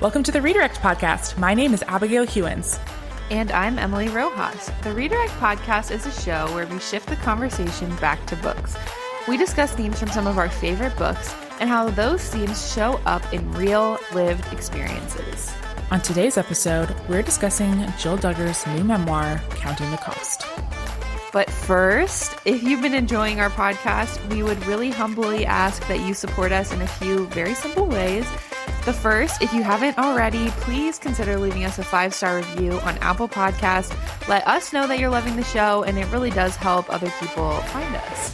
Welcome to the Redirect Podcast. My name is Abigail Hewins. And I'm Emily Rojas. The Redirect Podcast is a show where we shift the conversation back to books. We discuss themes from some of our favorite books and how those themes show up in real, lived experiences. On today's episode, we're discussing Jill Duggar's new memoir, Counting the Cost. But first, if you've been enjoying our podcast, we would really humbly ask that you support us in a few very simple ways. The first, if you haven't already, please consider leaving us a 5-star review on Apple Podcasts. Let us know that you're loving the show, and it really does help other people find us.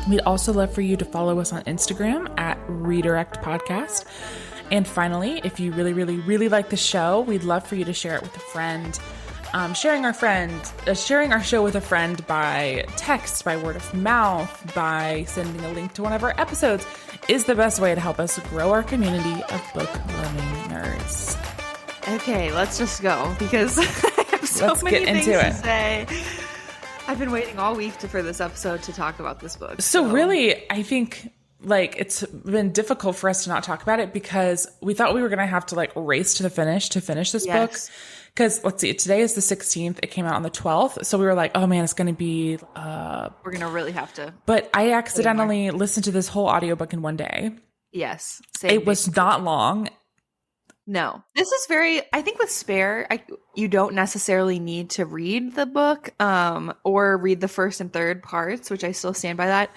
We'd also love for you to follow us on Instagram at Redirect Podcast. And finally, if you really like the show, we'd love for you to share it with a friend. Sharing our show with a friend by text, by word of mouth, by sending a link to one of our episodes is the best way to help us grow our community of book-loving nerds. Okay, let's just go because I have so many things to say. I've been waiting all week for this episode to talk about this book. So really, I think it's been difficult for us to not talk about it because we thought we were going to have to race to the finish to finish this book. Because let's see, today is the 16th. It came out on the 12th. So we were like, oh man, it's going to be... we're going to really have to... But I accidentally listened to this whole audiobook in one day. Yes. It was not long. No. This is very... I think with Spare, you don't necessarily need to read the book or read the first and third parts, which I still stand by that.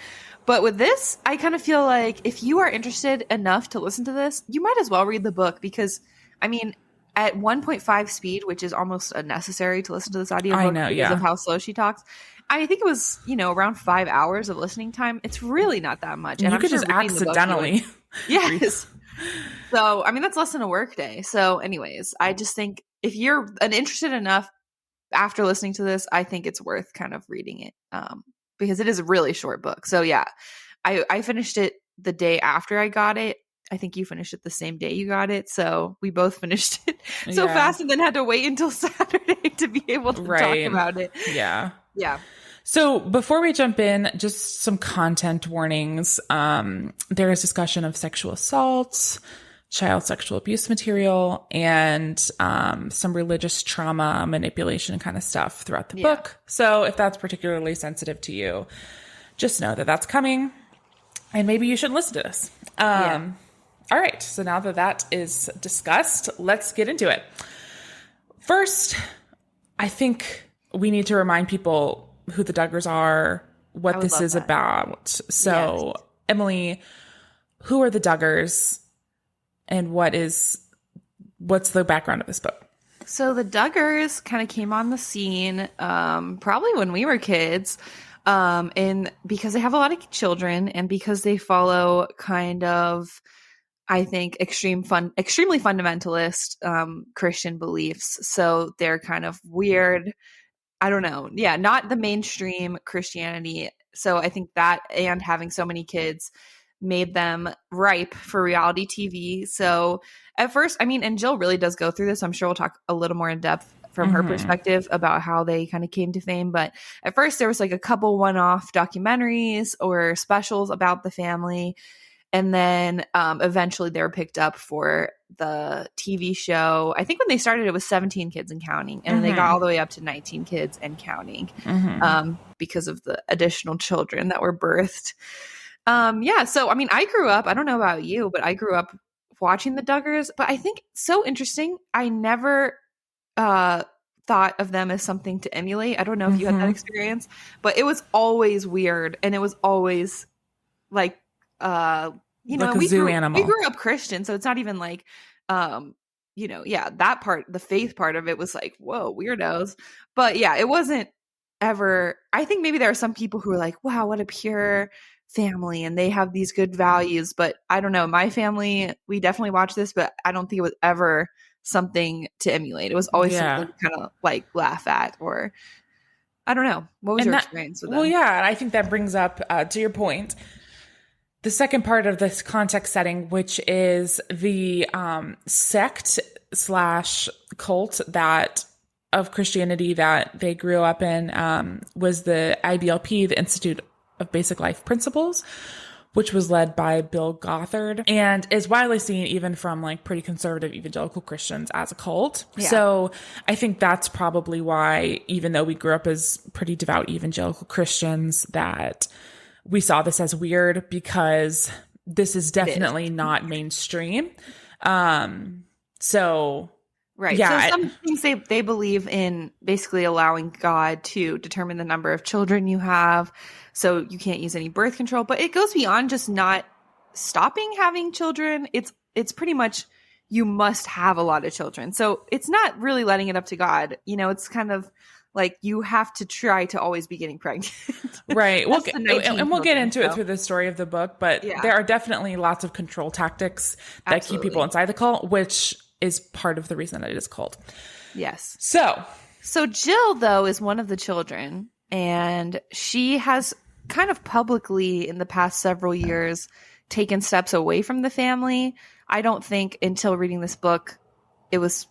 But with this, I kind of feel like if you are interested enough to listen to this, you might as well read the book because, I mean... At 1.5 speed, which is almost unnecessary to listen to this audiobook because of how slow she talks. I think it was, around 5 hours of listening time. It's really not that much. And you could just accidentally. Yes. So, I mean, that's less than a work day. So anyways, I just think if you're interested enough after listening to this, I think it's worth kind of reading it because it is a really short book. So yeah, I finished it the day after I got it. I think you finished it the same day you got it. So we both finished it so fast and then had to wait until Saturday to be able to talk about it. Yeah. Yeah. So before we jump in, just some content warnings. There is discussion of sexual assault, child sexual abuse material, and some religious trauma, manipulation kind of stuff throughout the book. So if that's particularly sensitive to you, just know that that's coming and maybe you shouldn't listen to this. All right, so now that is discussed, let's get into it. First, I think we need to remind people who the Duggars are, what this is about. So, yes. Emily, who are the Duggars, and what's the background of this book? So the Duggars kind of came on the scene probably when we were kids, and because they have a lot of children, and because they follow kind of, I think, extremely fundamentalist Christian beliefs. So they're kind of weird. I don't know. Yeah, not the mainstream Christianity. So I think that and having so many kids made them ripe for reality TV. So at first, I mean, and Jill really does go through this. I'm sure we'll talk a little more in depth from her perspective about how they kind of came to fame. But at first there was a couple one-off documentaries or specials about the family. And then eventually they were picked up for the TV show. I think when they started, it was 17 kids and counting. And they got all the way up to 19 kids and counting because of the additional children that were birthed. So, I mean, I grew up, I don't know about you, but I grew up watching the Duggars. But I think so interesting. I never thought of them as something to emulate. I don't know if you had that experience. But it was always weird. And it was always like... a zoo animal. We grew up Christian, so it's not even that part, the faith part of it was whoa, weirdos. But yeah, it wasn't ever, I think maybe there are some people who are like, wow, what a pure family and they have these good values. But I don't know, my family, we definitely watched this, but I don't think it was ever something to emulate. It was always something to kind of laugh at, or I don't know. What was your experience with them? Well, yeah, I think that brings up to your point, the second part of this context setting, which is the sect / cult of Christianity that they grew up in, was the IBLP, the Institute of Basic Life Principles, which was led by Bill Gothard and is widely seen even from like pretty conservative evangelical Christians as a cult. Yeah. So I think that's probably why, even though we grew up as pretty devout evangelical Christians, that we saw this as weird, because this is definitely not mainstream. So right. yeah, So some things they believe in basically allowing God to determine the number of children you have. So you can't use any birth control, but it goes beyond just not stopping having children. It's pretty much you must have a lot of children. So it's not really letting it up to God. You know, it's kind of like you have to try to always be getting pregnant. Right. And we'll get into it so. through the story of the book, but Yeah. there are definitely lots of control tactics that keep people inside the cult, which is part of the reason that it is cult. Yes. So Jill, though, is one of the children, and she has kind of publicly in the past several years taken steps away from the family. I don't think until reading this book it was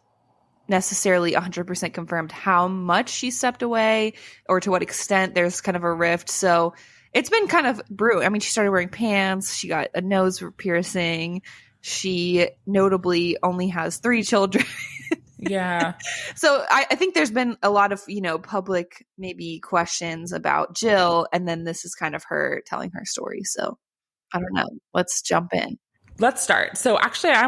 necessarily 100% confirmed how much she stepped away or to what extent there's kind of a rift. So it's been kind of brutal. I mean, she started wearing pants. She got a nose piercing. She notably only has 3 children. yeah. So I think there's been a lot of, public maybe questions about Jill. And then this is kind of her telling her story. So I don't know. Let's jump in. Let's start. So actually, I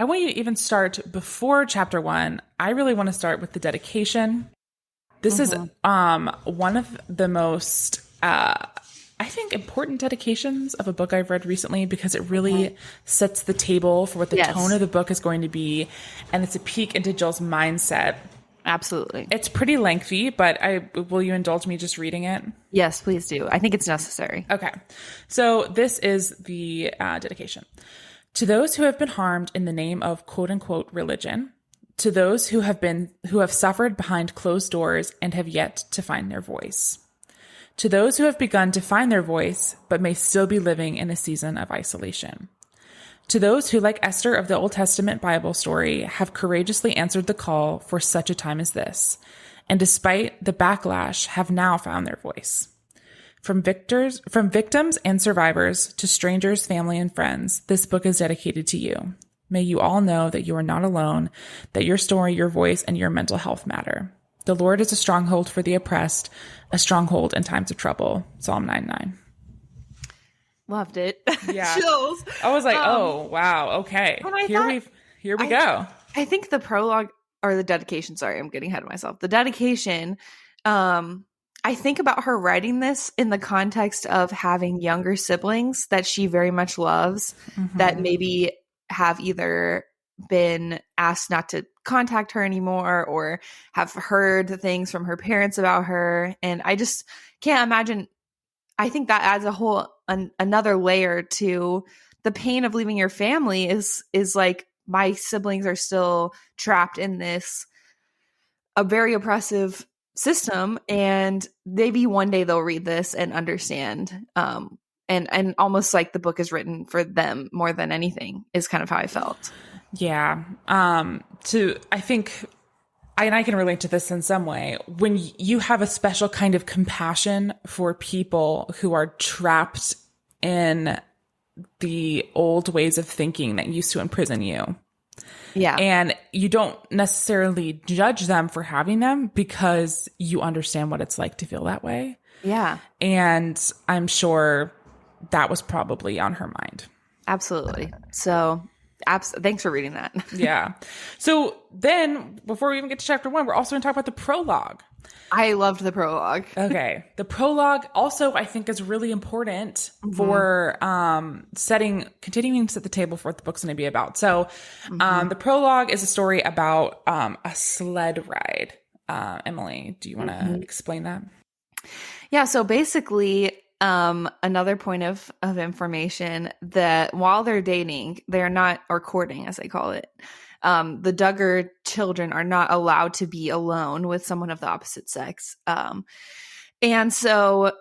want you to even start before chapter 1. I really want to start with the dedication. This is one of the most, I think, important dedications of a book I've read recently, because it really sets the table for what the tone of the book is going to be. And it's a peek into Jill's mindset. Absolutely. It's pretty lengthy, but will you indulge me just reading it? Yes, please do. I think it's necessary. Okay. So this is the dedication. To those who have been harmed in the name of quote unquote religion, to those who have suffered behind closed doors and have yet to find their voice, to those who have begun to find their voice but may still be living in a season of isolation, to those who, like Esther of the Old Testament Bible story, have courageously answered the call for such a time as this, and despite the backlash have now found their voice. From victims and survivors to strangers, family, and friends, this book is dedicated to you. May you all know that you are not alone, that your story, your voice, and your mental health matter. The Lord is a stronghold for the oppressed, a stronghold in times of trouble. Psalm 9:9. Loved it. Yeah. Chills. I was like, oh, wow. Okay. Here we go. I think the prologue or the dedication, sorry, I'm getting ahead of myself. The dedication, I think about her writing this in the context of having younger siblings that she very much loves, that maybe have either been asked not to contact her anymore or have heard things from her parents about her. And I just can't imagine. I think that adds a whole another layer to the pain of leaving your family is like, my siblings are still trapped in this a very oppressive system, and maybe one day they'll read this and understand, and almost like the book is written for them more than anything is kind of how I felt. Yeah. I think I can relate to this in some way. When you have a special kind of compassion for people who are trapped in the old ways of thinking that used to imprison you. Yeah. And you don't necessarily judge them for having them because you understand what it's like to feel that way. Yeah. And I'm sure that was probably on her mind. Absolutely. So thanks for reading that. Yeah. So then before we even get to chapter 1, we're also going to talk about the prologue. I loved the prologue. Okay. The prologue also, I think, is really important for continuing to set the table for what the book's going to be about. So the prologue is a story about a sled ride. Emily, do you want to explain that? Yeah. So basically, another point of information that while they're dating, they're not, or courting as they call it, the Duggar children are not allowed to be alone with someone of the opposite sex. And they're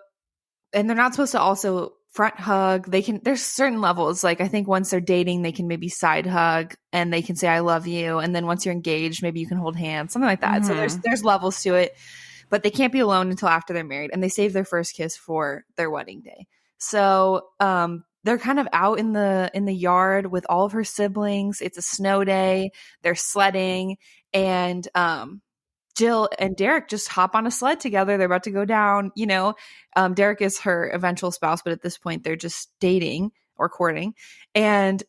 not supposed to also front hug. There's certain levels. Like I think once they're dating, they can maybe side hug and they can say, I love you. And then once you're engaged, maybe you can hold hands, something like that. So there's levels to it, but they can't be alone until after they're married, and they save their first kiss for their wedding day. So, they're kind of out in the yard with all of her siblings. It's a snow day. They're sledding, and Jill and Derek just hop on a sled together. They're about to go down. Derek is her eventual spouse, but at this point they're just dating or courting. And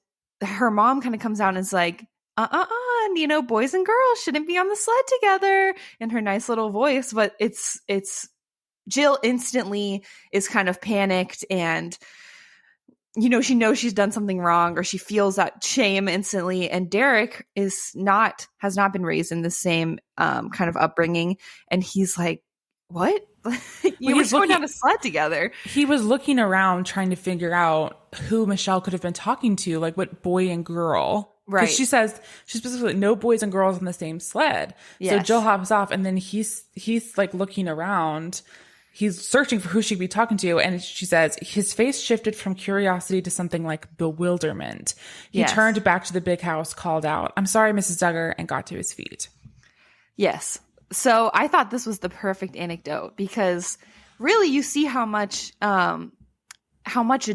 her mom kind of comes out and is like, and boys and girls shouldn't be on the sled together, in her nice little voice. But it's Jill instantly is kind of panicked, and she knows she's done something wrong, or she feels that shame instantly. And Derek has not been raised in the same kind of upbringing, and he's like, "What? You were going down a sled together?" He was looking around trying to figure out who Michelle could have been talking to, like what boy and girl. Right. She says she specifically no boys and girls on the same sled. Yes. So Jill hops off, and then he's like looking around. He's searching for who she'd be talking to, and she says his face shifted from curiosity to something like bewilderment. He turned back to the big house, called out, "I'm sorry, Mrs. Duggar," and got to his feet. Yes. So I thought this was the perfect anecdote, because really you see how much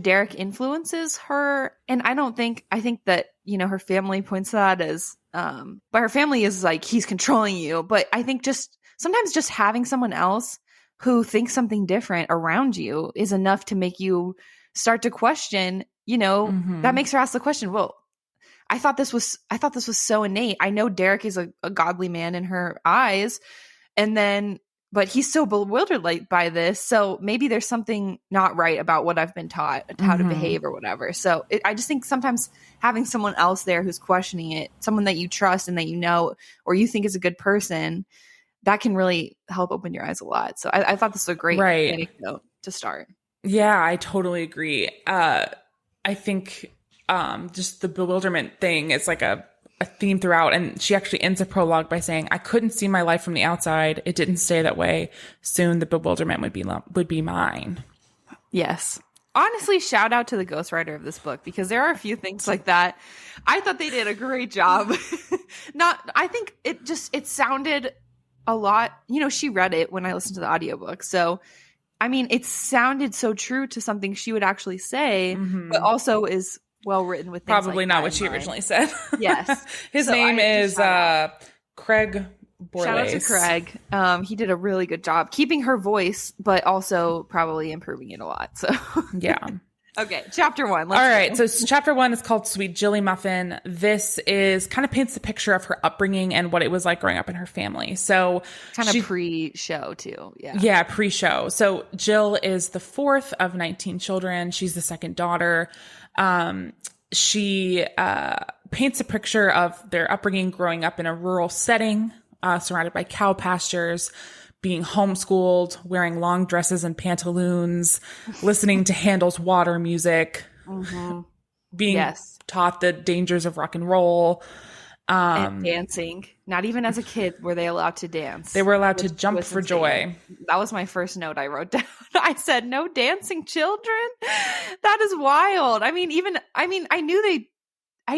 Derek influences her. And I think that, her family points to that as, but her family is like, he's controlling you. But I think sometimes just having someone else who thinks something different around you is enough to make you start to question, that makes her ask the question, well, I thought this was so innate. I know Derek is a godly man in her eyes, but he's so bewildered by this. So maybe there's something not right about what I've been taught, how to behave or whatever. So I just think sometimes having someone else there who's questioning it, someone that you trust and that you know, or you think is a good person, that can really help open your eyes a lot. So I thought this was a great anecdote to start. Yeah, I totally agree. I think just the bewilderment thing is like a theme throughout. And she actually ends a prologue by saying, "I couldn't see my life from the outside. It didn't stay that way. Soon the bewilderment would be mine." Yes. Honestly, shout out to the ghostwriter of this book, because there are a few things like that. I thought they did a great job. I think it sounded a lot, she read it when I listened to the audiobook. So, it sounded so true to something she would actually say, but also is well written with things probably like not what she originally said. Yes. His name is Craig Borlase. Shout out to Craig. He did a really good job keeping her voice, but also probably improving it a lot. So yeah. Okay, chapter 1. All right, so chapter 1 is called Sweet Jilly Muffin. This is kind of paints the picture of her upbringing and what it was like growing up in her family. So kind of pre-show too. Yeah, pre-show. So Jill is the fourth of 19 children. She's the second daughter. She paints a picture of their upbringing growing up in a rural setting, surrounded by cow pastures, being homeschooled, wearing long dresses and pantaloons, listening to Handel's Water music, being taught the dangers of rock and roll. And dancing. Not even as a kid were they allowed to dance. They were allowed to jump for joy. That was my first note I wrote down. I said, "No dancing children?" That is wild. I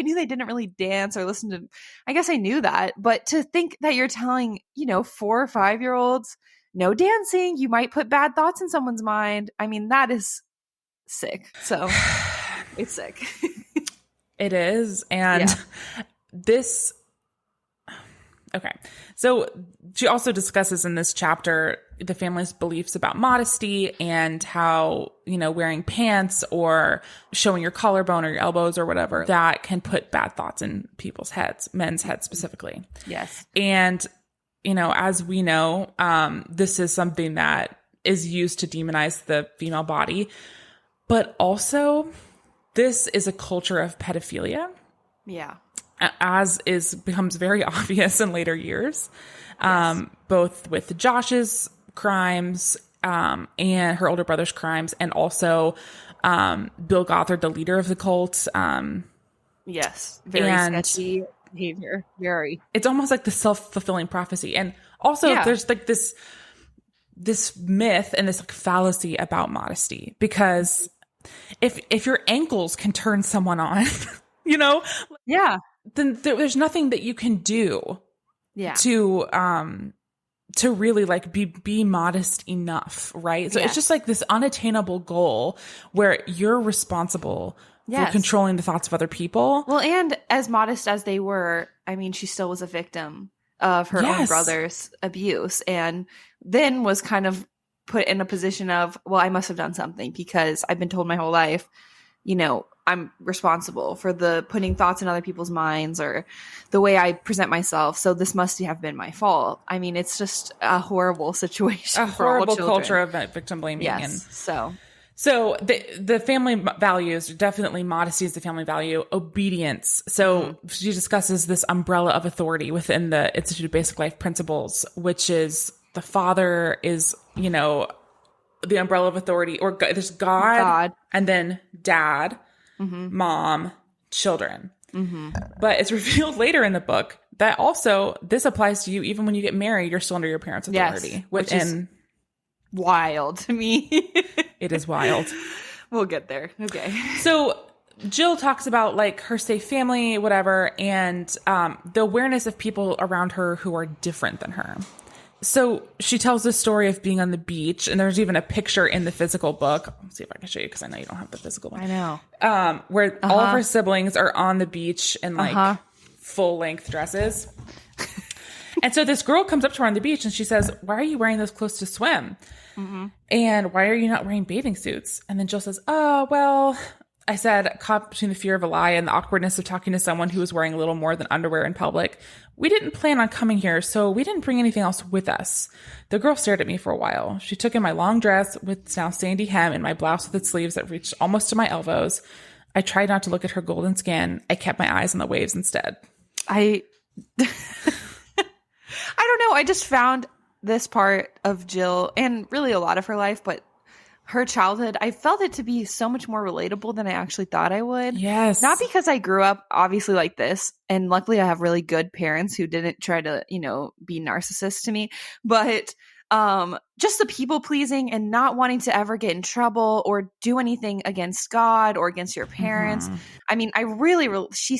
knew they didn't really dance or listen to, I guess I knew that, but to think that you're telling, 4 or 5-year-olds, no dancing, you might put bad thoughts in someone's mind. That is sick. So it's sick. It is. And okay. So she also discusses in this chapter the family's beliefs about modesty and how, wearing pants or showing your collarbone or your elbows or whatever, that can put bad thoughts in people's heads, men's heads specifically. Yes. And, as we know, this is something that is used to demonize the female body, but also this is a culture of pedophilia. Yeah. As becomes very obvious in later years, both with Josh's crimes and her older brother's crimes, and also Bill Gothard, the leader of the cult. Yes, very sketchy behavior. Very. It's almost like the self-fulfilling prophecy, and also there's like this myth and this like fallacy about modesty, because if your ankles can turn someone on, then there's nothing that you can do to really like be modest enough, right? So it's just like this unattainable goal where you're responsible for controlling the thoughts of other people. Well, and as modest as they were, I mean, she still was a victim of her own brother's abuse, and then was kind of put in a position of, well, I must have done something because I've been told my whole life, you know, I'm responsible for the putting thoughts in other people's minds or the way I present myself. So this must have been my fault. I mean, it's just a horrible situation. A horrible culture of victim blaming. Yes. And so the family values are definitely modesty is the family value, obedience. So she discusses this umbrella of authority within the Institute of Basic Life Principles, which is the father is, you know, the umbrella of authority, or there's God. And then dad, mom, children. But it's revealed later in the book that also this applies to you even when you get married, you're still under your parents' authority. Which is wild to me. It is wild. We'll get there. Okay. So Jill talks about like her safe family, whatever, and the awareness of people around her who are different than her. So she tells the story of being on the beach, and there's even a picture in the physical book. Let's see if I can show you because I know you don't have the physical one. I know. Where all of her siblings are on the beach in like full length dresses. And so this girl comes up to her on the beach and she says, "Why are you wearing those clothes to swim? And why are you not wearing bathing suits?" And then Jill says, "Oh, well," I said, caught between the fear of a lie and the awkwardness of talking to someone who was wearing a little more than underwear in public. We didn't plan on coming here, so we didn't bring anything else with us. The girl stared at me for a while. She took in my long dress with now sandy hem and my blouse with its sleeves that reached almost to my elbows. I tried not to look at her golden skin. I kept my eyes on the waves instead. I don't know. I just found this part of Jill, and really a lot of her life, but her childhood, I felt it to be so much more relatable than I actually thought I would. Yes. Not because I grew up obviously like this, and luckily I have really good parents who didn't try to, you know, be narcissists to me, but just the people pleasing and not wanting to ever get in trouble or do anything against God or against your parents. I mean, I really, she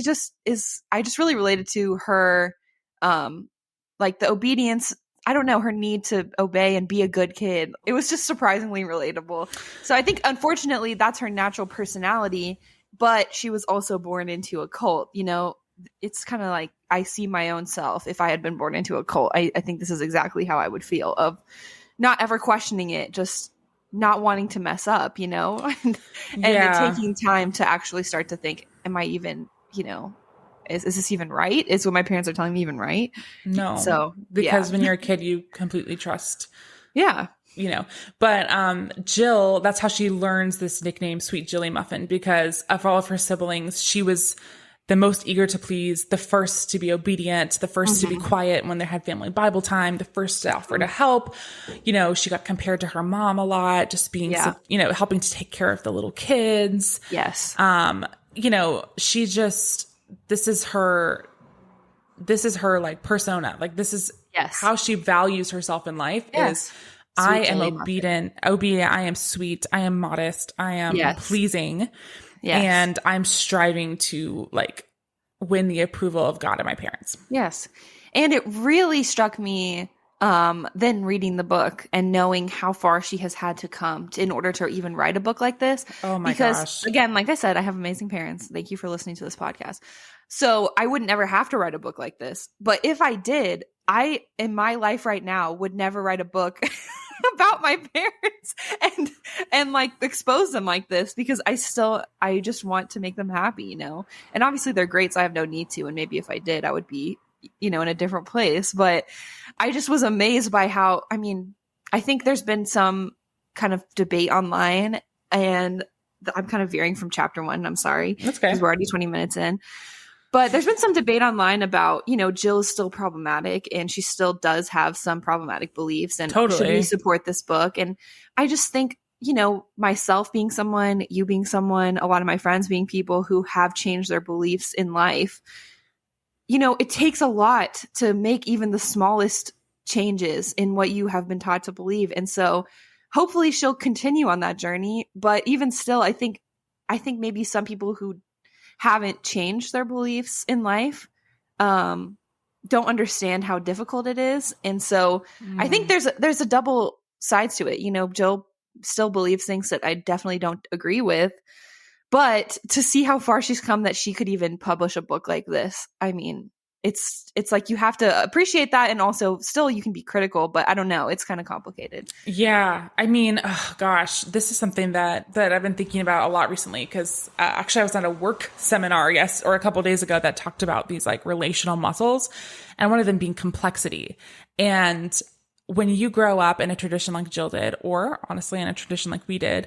just is, I just really related to her, like the obedience, I don't know, her need to obey and be a good kid. It was just surprisingly relatable. So I think, unfortunately, that's her natural personality, but she was also born into a cult. You know, it's kind of like I see my own self. If I had been born into a cult, I think this is exactly how I would feel, of not ever questioning it, just not wanting to mess up, you know, and taking time to actually start to think, am I even, you know, is this even right? Is what my parents are telling me even right? No. So because when you're a kid, you completely trust. Yeah. You know, but Jill, that's how she learns this nickname, Sweet Jilly Muffin, because of all of her siblings, she was the most eager to please, the first to be obedient, the first to be quiet when they had family Bible time, the first to offer to help. You know, she got compared to her mom a lot, just being, you know, helping to take care of the little kids. Yes. You know, she just, this is her like persona. Like this is how she values herself in life is I am obedient, I am sweet, I am modest, I am pleasing. Yes. And I'm striving to like win the approval of God and my parents. Yes. And it really struck me then reading the book and knowing how far she has had to come in order to even write a book like this. Oh my gosh. Again, like I said, I have amazing parents. Thank you for listening to this podcast. So I would never have to write a book like this. But if I did, I, in my life right now, would never write a book about my parents and like expose them like this, because I just want to make them happy, you know? And obviously they're great, so I have no need to. And maybe if I did, I would be, you know, in a different place. But I just was amazed by how, I mean, I think there's been some kind of debate online, and I'm kind of veering from chapter 1. I'm sorry. That's okay. Because we're already 20 minutes in. But there's been some debate online about, you know, Jill is still problematic and she still does have some problematic beliefs. And should we support this book? And I just think, you know, myself being someone, you being someone, a lot of my friends being people who have changed their beliefs in life, you know, it takes a lot to make even the smallest changes in what you have been taught to believe. And so hopefully she'll continue on that journey. But even still, I think maybe some people who haven't changed their beliefs in life, don't understand how difficult it is. And so I think there's a double sides to it. You know, Jill still believes things that I definitely don't agree with, but to see how far she's come that she could even publish a book like this, I mean, it's like you have to appreciate that, and also still you can be critical, but I don't know, it's kind of complicated. Yeah, I mean, oh gosh, this is something that I've been thinking about a lot recently, because actually I was at a work seminar a couple of days ago that talked about these like relational muscles, and one of them being complexity. And when you grow up in a tradition like Jill did, or honestly in a tradition like we did,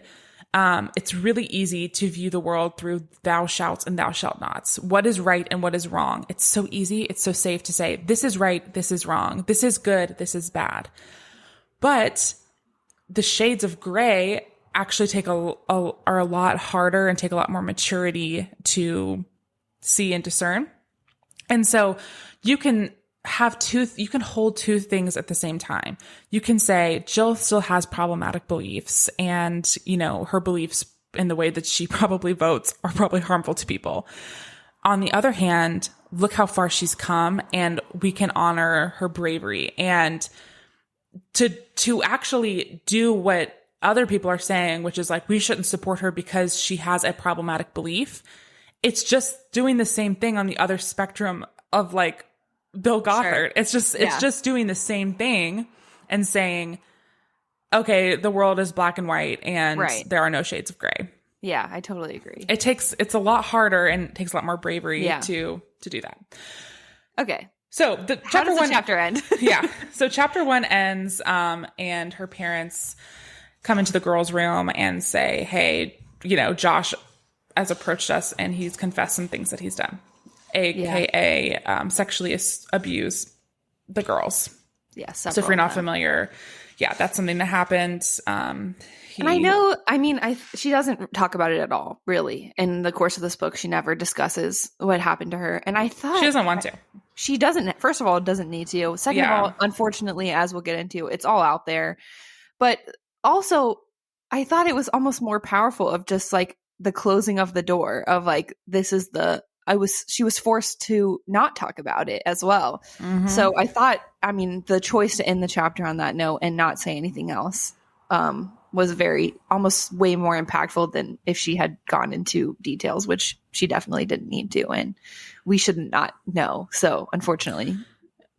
it's really easy to view the world through thou shalt and thou shalt nots. What is right and what is wrong? It's so easy. It's so safe to say, this is right, this is wrong, this is good, this is bad. But the shades of gray actually are a lot harder and take a lot more maturity to see and discern. And so you can hold two things at the same time. You can say Jill still has problematic beliefs, and, you know, her beliefs in the way that she probably votes are probably harmful to people. On the other hand, look how far she's come, and we can honor her bravery, and to actually do what other people are saying, which is like, we shouldn't support her because she has a problematic belief. It's just doing the same thing on the other spectrum of like Bill Gothard. Sure. It's just doing the same thing and saying, okay, the world is black and white, and there are no shades of gray. Yeah, I totally agree. It's a lot harder, and it takes a lot more bravery to do that. Okay. So how does the chapter end? Yeah. So chapter 1 ends, and her parents come into the girls' room and say, hey, you know, Josh has approached us and he's confessed some things that he's done. AKA sexually abuse the girls. Yeah. So if you're not familiar, that's something that happened. And I know, I mean, she doesn't talk about it at all, really. In the course of this book, she never discusses what happened to her. And I thought she doesn't want to. She doesn't. First of all, doesn't need to. Second of all, unfortunately, as we'll get into, it's all out there. But also, I thought it was almost more powerful of just like the closing of the door of like, this is she was forced to not talk about it as well. Mm-hmm. So I thought, I mean, the choice to end the chapter on that note and not say anything else was almost way more impactful than if she had gone into details, which she definitely didn't need to. And we should not know. So unfortunately,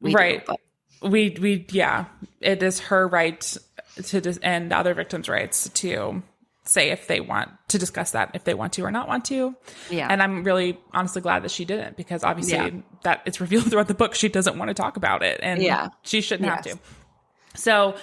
we do, but. It is her right and other victims' rights to say if they want to discuss that, if they want to or not want to. Yeah. And I'm really honestly glad that she didn't, because obviously that it's revealed throughout the book, she doesn't want to talk about it, and she shouldn't have to. So,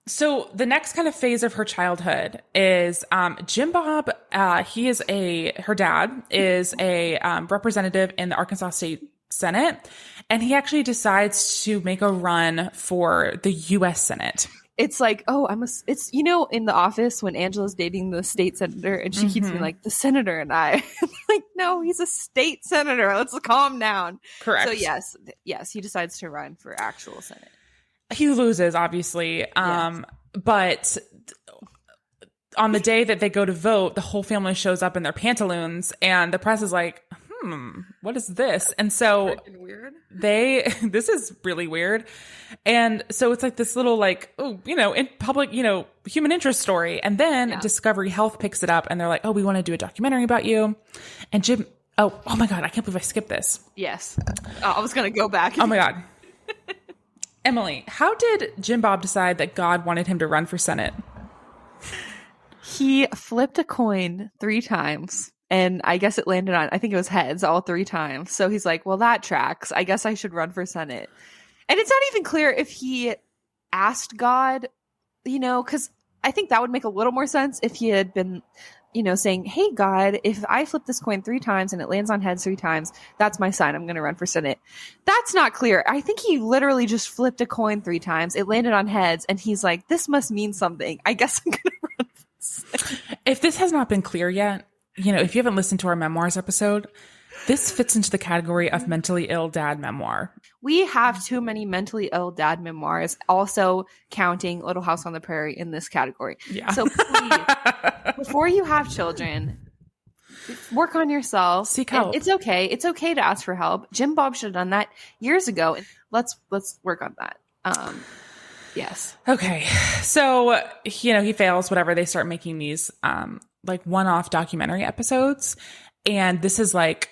so the next kind of phase of her childhood is, Jim Bob, her dad is a representative in the Arkansas State Senate, and he actually decides to make a run for the U.S. Senate. It's like, it's, you know, in The Office when Angela's dating the state senator and she keeps being like, the senator and I. Like, no, he's a state senator. Let's calm down. Correct. So yes, he decides to run for actual Senate. He loses, obviously. But on the day that they go to vote, the whole family shows up in their pantaloons, and the press is like, what is this? And so weird. This is really weird. And so it's like this little, like, in public, human interest story. And then Discovery Health picks it up, and they're like, we want to do a documentary about you. And Jim, oh my God, I can't believe I skipped this. Yes. I was going to go back. Oh my God. Emily, how did Jim Bob decide that God wanted him to run for Senate? He flipped a coin 3 times. And I guess it landed on, I think it was heads all 3 times. So he's like, well, that tracks. I guess I should run for Senate. And it's not even clear if he asked God, because I think that would make a little more sense if he had been, saying, hey, God, if I flip this coin 3 times and it lands on heads 3 times, that's my sign. I'm going to run for Senate. That's not clear. I think he literally just flipped a coin 3 times. It landed on heads. And he's like, this must mean something. I guess I'm going to run for Senate. If this has not been clear yet, if you haven't listened to our memoirs episode, this fits into the category of mentally ill dad memoir. We have too many mentally ill dad memoirs, also counting Little House on the Prairie in this category. Yeah. So please, before you have children, Work on yourself. Seek help. And it's okay. It's okay to ask for help. Jim Bob should have done that years ago. Let's work on that. Yes. Okay. So, he fails, whatever. They start making these, like one-off documentary episodes. And this is like,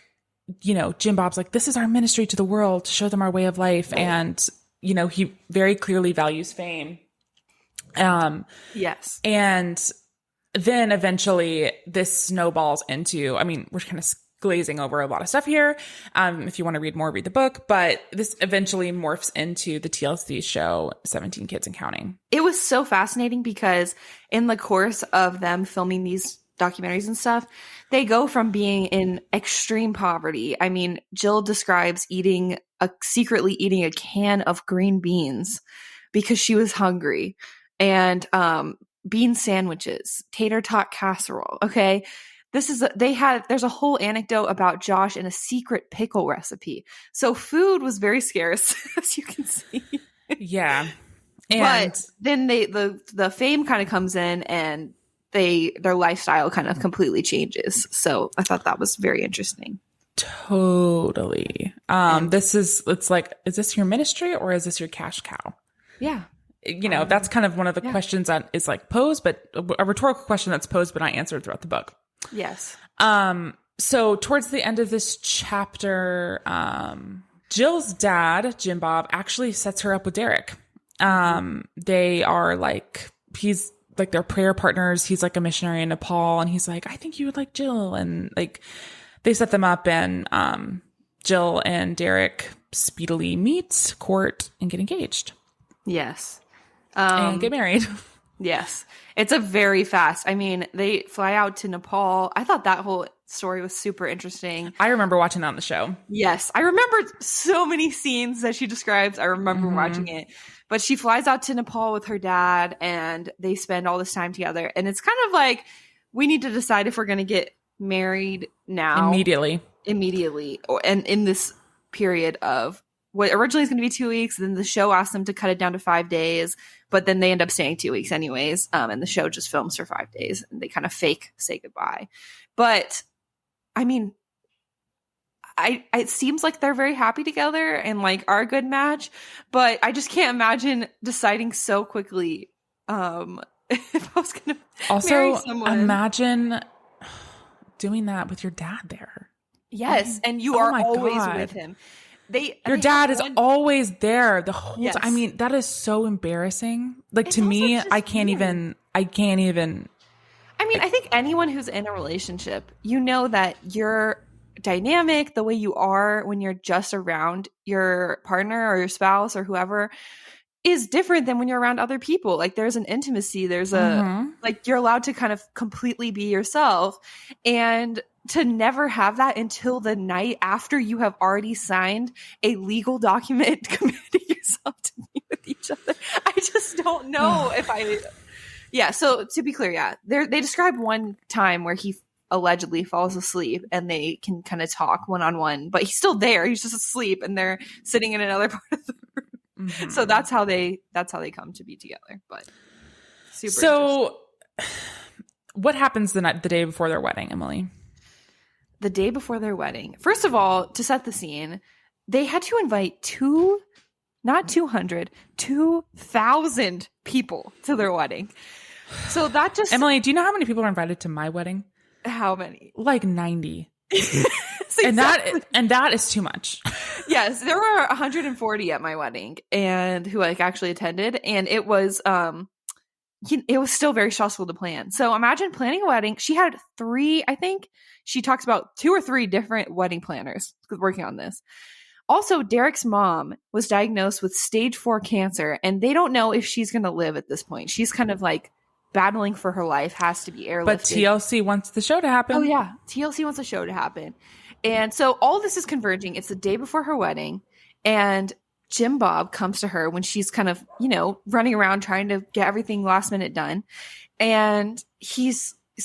Jim Bob's like, this is our ministry to the world to show them our way of life. And, he very clearly values fame. Yes. And then eventually this snowballs into, we're kind of glazing over a lot of stuff here. If you want to read more, read the book, but this eventually morphs into the TLC show, 17 Kids and Counting. It was so fascinating because in the course of them filming these documentaries and stuff, they go from being in extreme poverty. Jill describes secretly eating a can of green beans because she was hungry, and bean sandwiches, tater tot casserole. Okay. There's a whole anecdote about Josh and a secret pickle recipe. So food was very scarce, as you can see. Yeah. But then the fame kind of comes in, and their lifestyle kind of completely changes. So I thought that was very interesting. Totally. It's like, is this your ministry or is this your cash cow? Yeah. That's kind of one of the questions that is like posed, but a rhetorical question that's posed but not answered throughout the book. Yes. So towards the end of this chapter, Jill's dad, Jim Bob, actually sets her up with Derek. They are like, he's like their prayer partners. He's like a missionary in Nepal, and he's like, I think you would like Jill. And like, they set them up, and Jill and Derek speedily meet, court, and get engaged. Yes. And get married. Yes. It's a very fast. They fly out to Nepal. I thought that whole story was super interesting. I remember watching that on the show. Yes. I remember so many scenes that she describes. I remember watching it. But she flies out to Nepal with her dad, and they spend all this time together. And it's kind of like, we need to decide if we're going to get married now. Immediately. And in this period of what originally is going to be 2 weeks, then the show asked them to cut it down to 5 days, but then they end up staying 2 weeks anyways. And the show just films for 5 days, and they kind of fake say goodbye. But it seems like they're very happy together and like are a good match, but I just can't imagine deciding so quickly. If I was going to marry someone. Imagine doing that with your dad there. Yes. And you are always with him. Your dad is always there the whole time. That is so embarrassing. Like, to me, I can't even. I think anyone who's in a relationship, that you're dynamic the way you are when you're just around your partner or your spouse or whoever is different than when you're around other people. Like, there's an intimacy, there's like, you're allowed to kind of completely be yourself, and to never have that until the night after you have already signed a legal document committing yourself to be with each other. I just don't know so to be clear, they describe one time where he allegedly falls asleep and they can kind of talk one-on-one, but he's still there. He's just asleep, and they're sitting in another part of the room. Mm-hmm. So that's how they come to be together. But super what happens the day before their wedding, Emily? The day before their wedding. First of all, to set the scene, they had to invite 2,000 people to their wedding. So that just... Emily, do you know how many people are invited to my wedding? How many? Like 90. Exactly. And that is too much. Yes, there were 140 at my wedding, and who actually attended, and it was still very stressful to plan. So imagine planning a wedding. She had 3, I think she talks about 2 or 3 different wedding planners working on this. Also, Derek's mom was diagnosed with stage 4 cancer, and they don't know if she's going to live at this point. She's kind of like battling for her life, has to be airlifted. But TLC wants the show to happen. Oh yeah, TLC wants the show to happen. And so all this is converging. It's the day before her wedding, and Jim Bob comes to her when she's kind of, running around trying to get everything last minute done. And he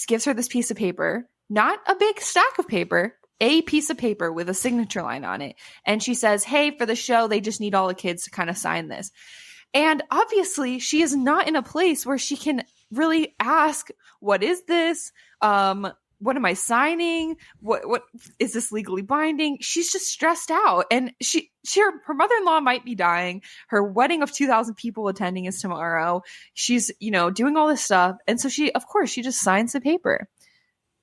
gives her this piece of paper, not a big stack of paper, a piece of paper with a signature line on it. And she says, hey, for the show, they just need all the kids to kind of sign this. And obviously she is not in a place where she can really ask, what is this? what am I signing? What is this legally binding? She's just stressed out. And her mother-in-law might be dying. Her wedding of 2,000 people attending is tomorrow. She's, doing all this stuff. And so she just signs the paper.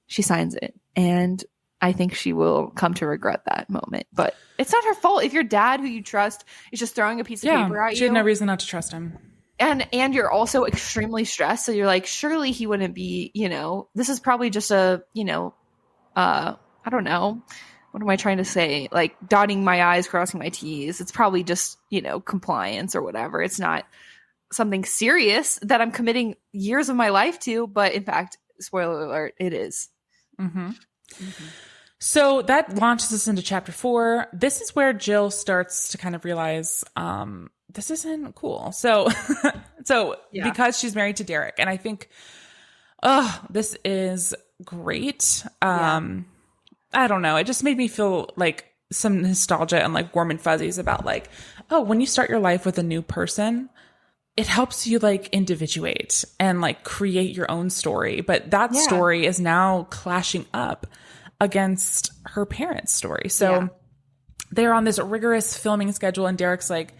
She signs it. And I think she will come to regret that moment. But it's not her fault if your dad, who you trust, is just throwing a piece of paper at you. She had no reason not to trust him. And you're also extremely stressed. So you're like, surely he wouldn't be, this is probably just a, I don't know. What am I trying to say? Like dotting my I's, crossing my T's. It's probably just, compliance or whatever. It's not something serious that I'm committing years of my life to. But in fact, spoiler alert, it is. Mm-hmm. Mm-hmm. So that launches us into chapter 4. This is where Jill starts to kind of realize, this isn't cool. So because she's married to Derek, and I think, this is great. I don't know. It just made me feel like some nostalgia and like warm and fuzzies about like, when you start your life with a new person, it helps you like individuate and like create your own story. But that story is now clashing up against her parents' story. So they're on this rigorous filming schedule, and Derek's like,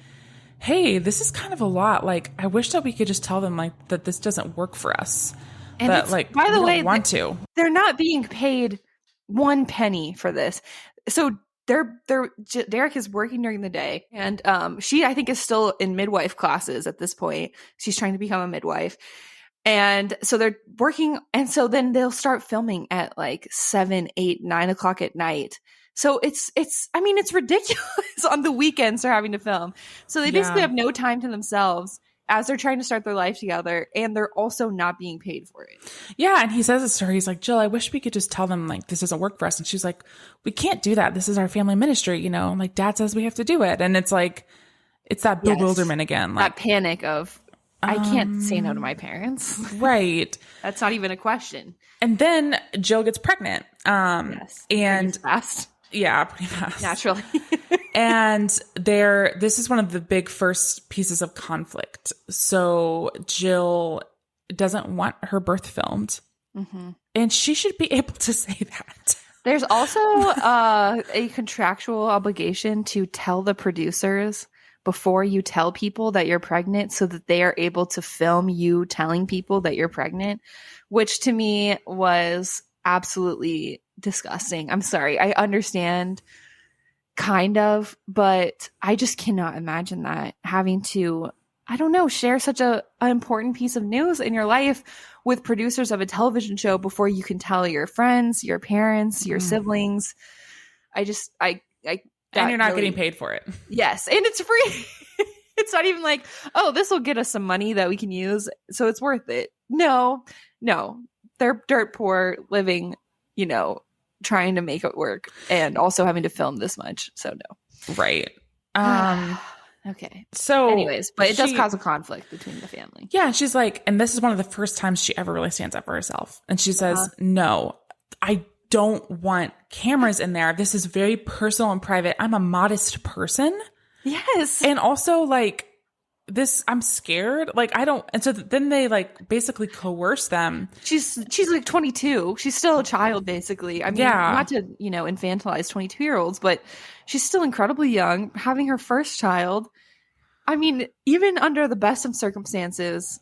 hey, this is kind of a lot. Like, I wish that we could just tell them like that this doesn't work for us. And that like, by the way, they're not being paid one penny for this. So Derek is working during the day, and she, I think, is still in midwife classes at this point. She's trying to become a midwife. And so they're working, and so then they'll start filming at like 7, 8, 9 o'clock at night. So it's ridiculous on the weekends they're having to film. So they basically have no time to themselves as they're trying to start their life together, and they're also not being paid for it. Yeah, and he says this to her. He's like, Jill, I wish we could just tell them like this doesn't work for us. And she's like, we can't do that. This is our family ministry, like Dad says we have to do it. And it's like, it's that bewilderment again. Like, that panic of, I can't say no to my parents. Right. That's not even a question. And then Jill gets pregnant. Yes. And fast. Yeah, pretty fast. Naturally. And this is one of the big first pieces of conflict. So Jill doesn't want her birth filmed. Mm-hmm. And she should be able to say that. There's also a contractual obligation to tell the producers before you tell people that you're pregnant, so that they are able to film you telling people that you're pregnant, which to me was absolutely disgusting. I'm sorry. I understand kind of, but I just cannot imagine that having to, I don't know, share such an important piece of news in your life with producers of a television show before you can tell your friends, your parents, your siblings. And you're not getting paid for it. Yes. And it's free. It's not even like, this will get us some money that we can use, so it's worth it. No. They're dirt poor, living, trying to make it work, and also having to film this much. So no. Right. Okay. So anyways, but it does cause a conflict between the family. Yeah. She's like, and this is one of the first times she ever really stands up for herself. And she says, no, I don't want cameras in there. This is very personal and private. I'm a modest person. Yes. And also like this, I'm scared. Like I don't. And so then they like basically coerce them. She's like 22. She's still a child, basically. I mean, not to, infantilize 22-year-olds, but she's still incredibly young, having her first child. I mean, even under the best of circumstances,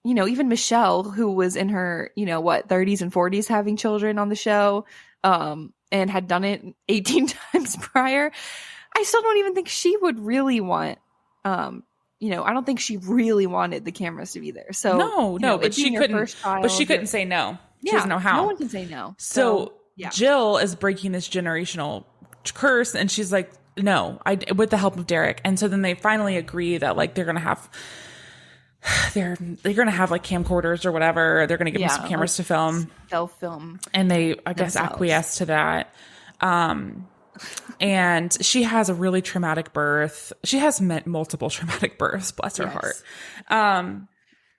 even Michelle, who was in her, 30s and 40s having children on the show, and had done it 18 times prior, I still don't even think she would really want, I don't think she really wanted the cameras to be there. So no, but she couldn't. But she couldn't say no. She doesn't know how. No one can say no. So Jill is breaking this generational curse, and she's like, no, with the help of Derek. And so then they finally agree that like they're gonna have like camcorders or whatever. They're gonna give them some cameras to film. They'll film, and they, I guess, acquiesce to that. And she has a really traumatic birth. She has multiple traumatic births, bless her heart.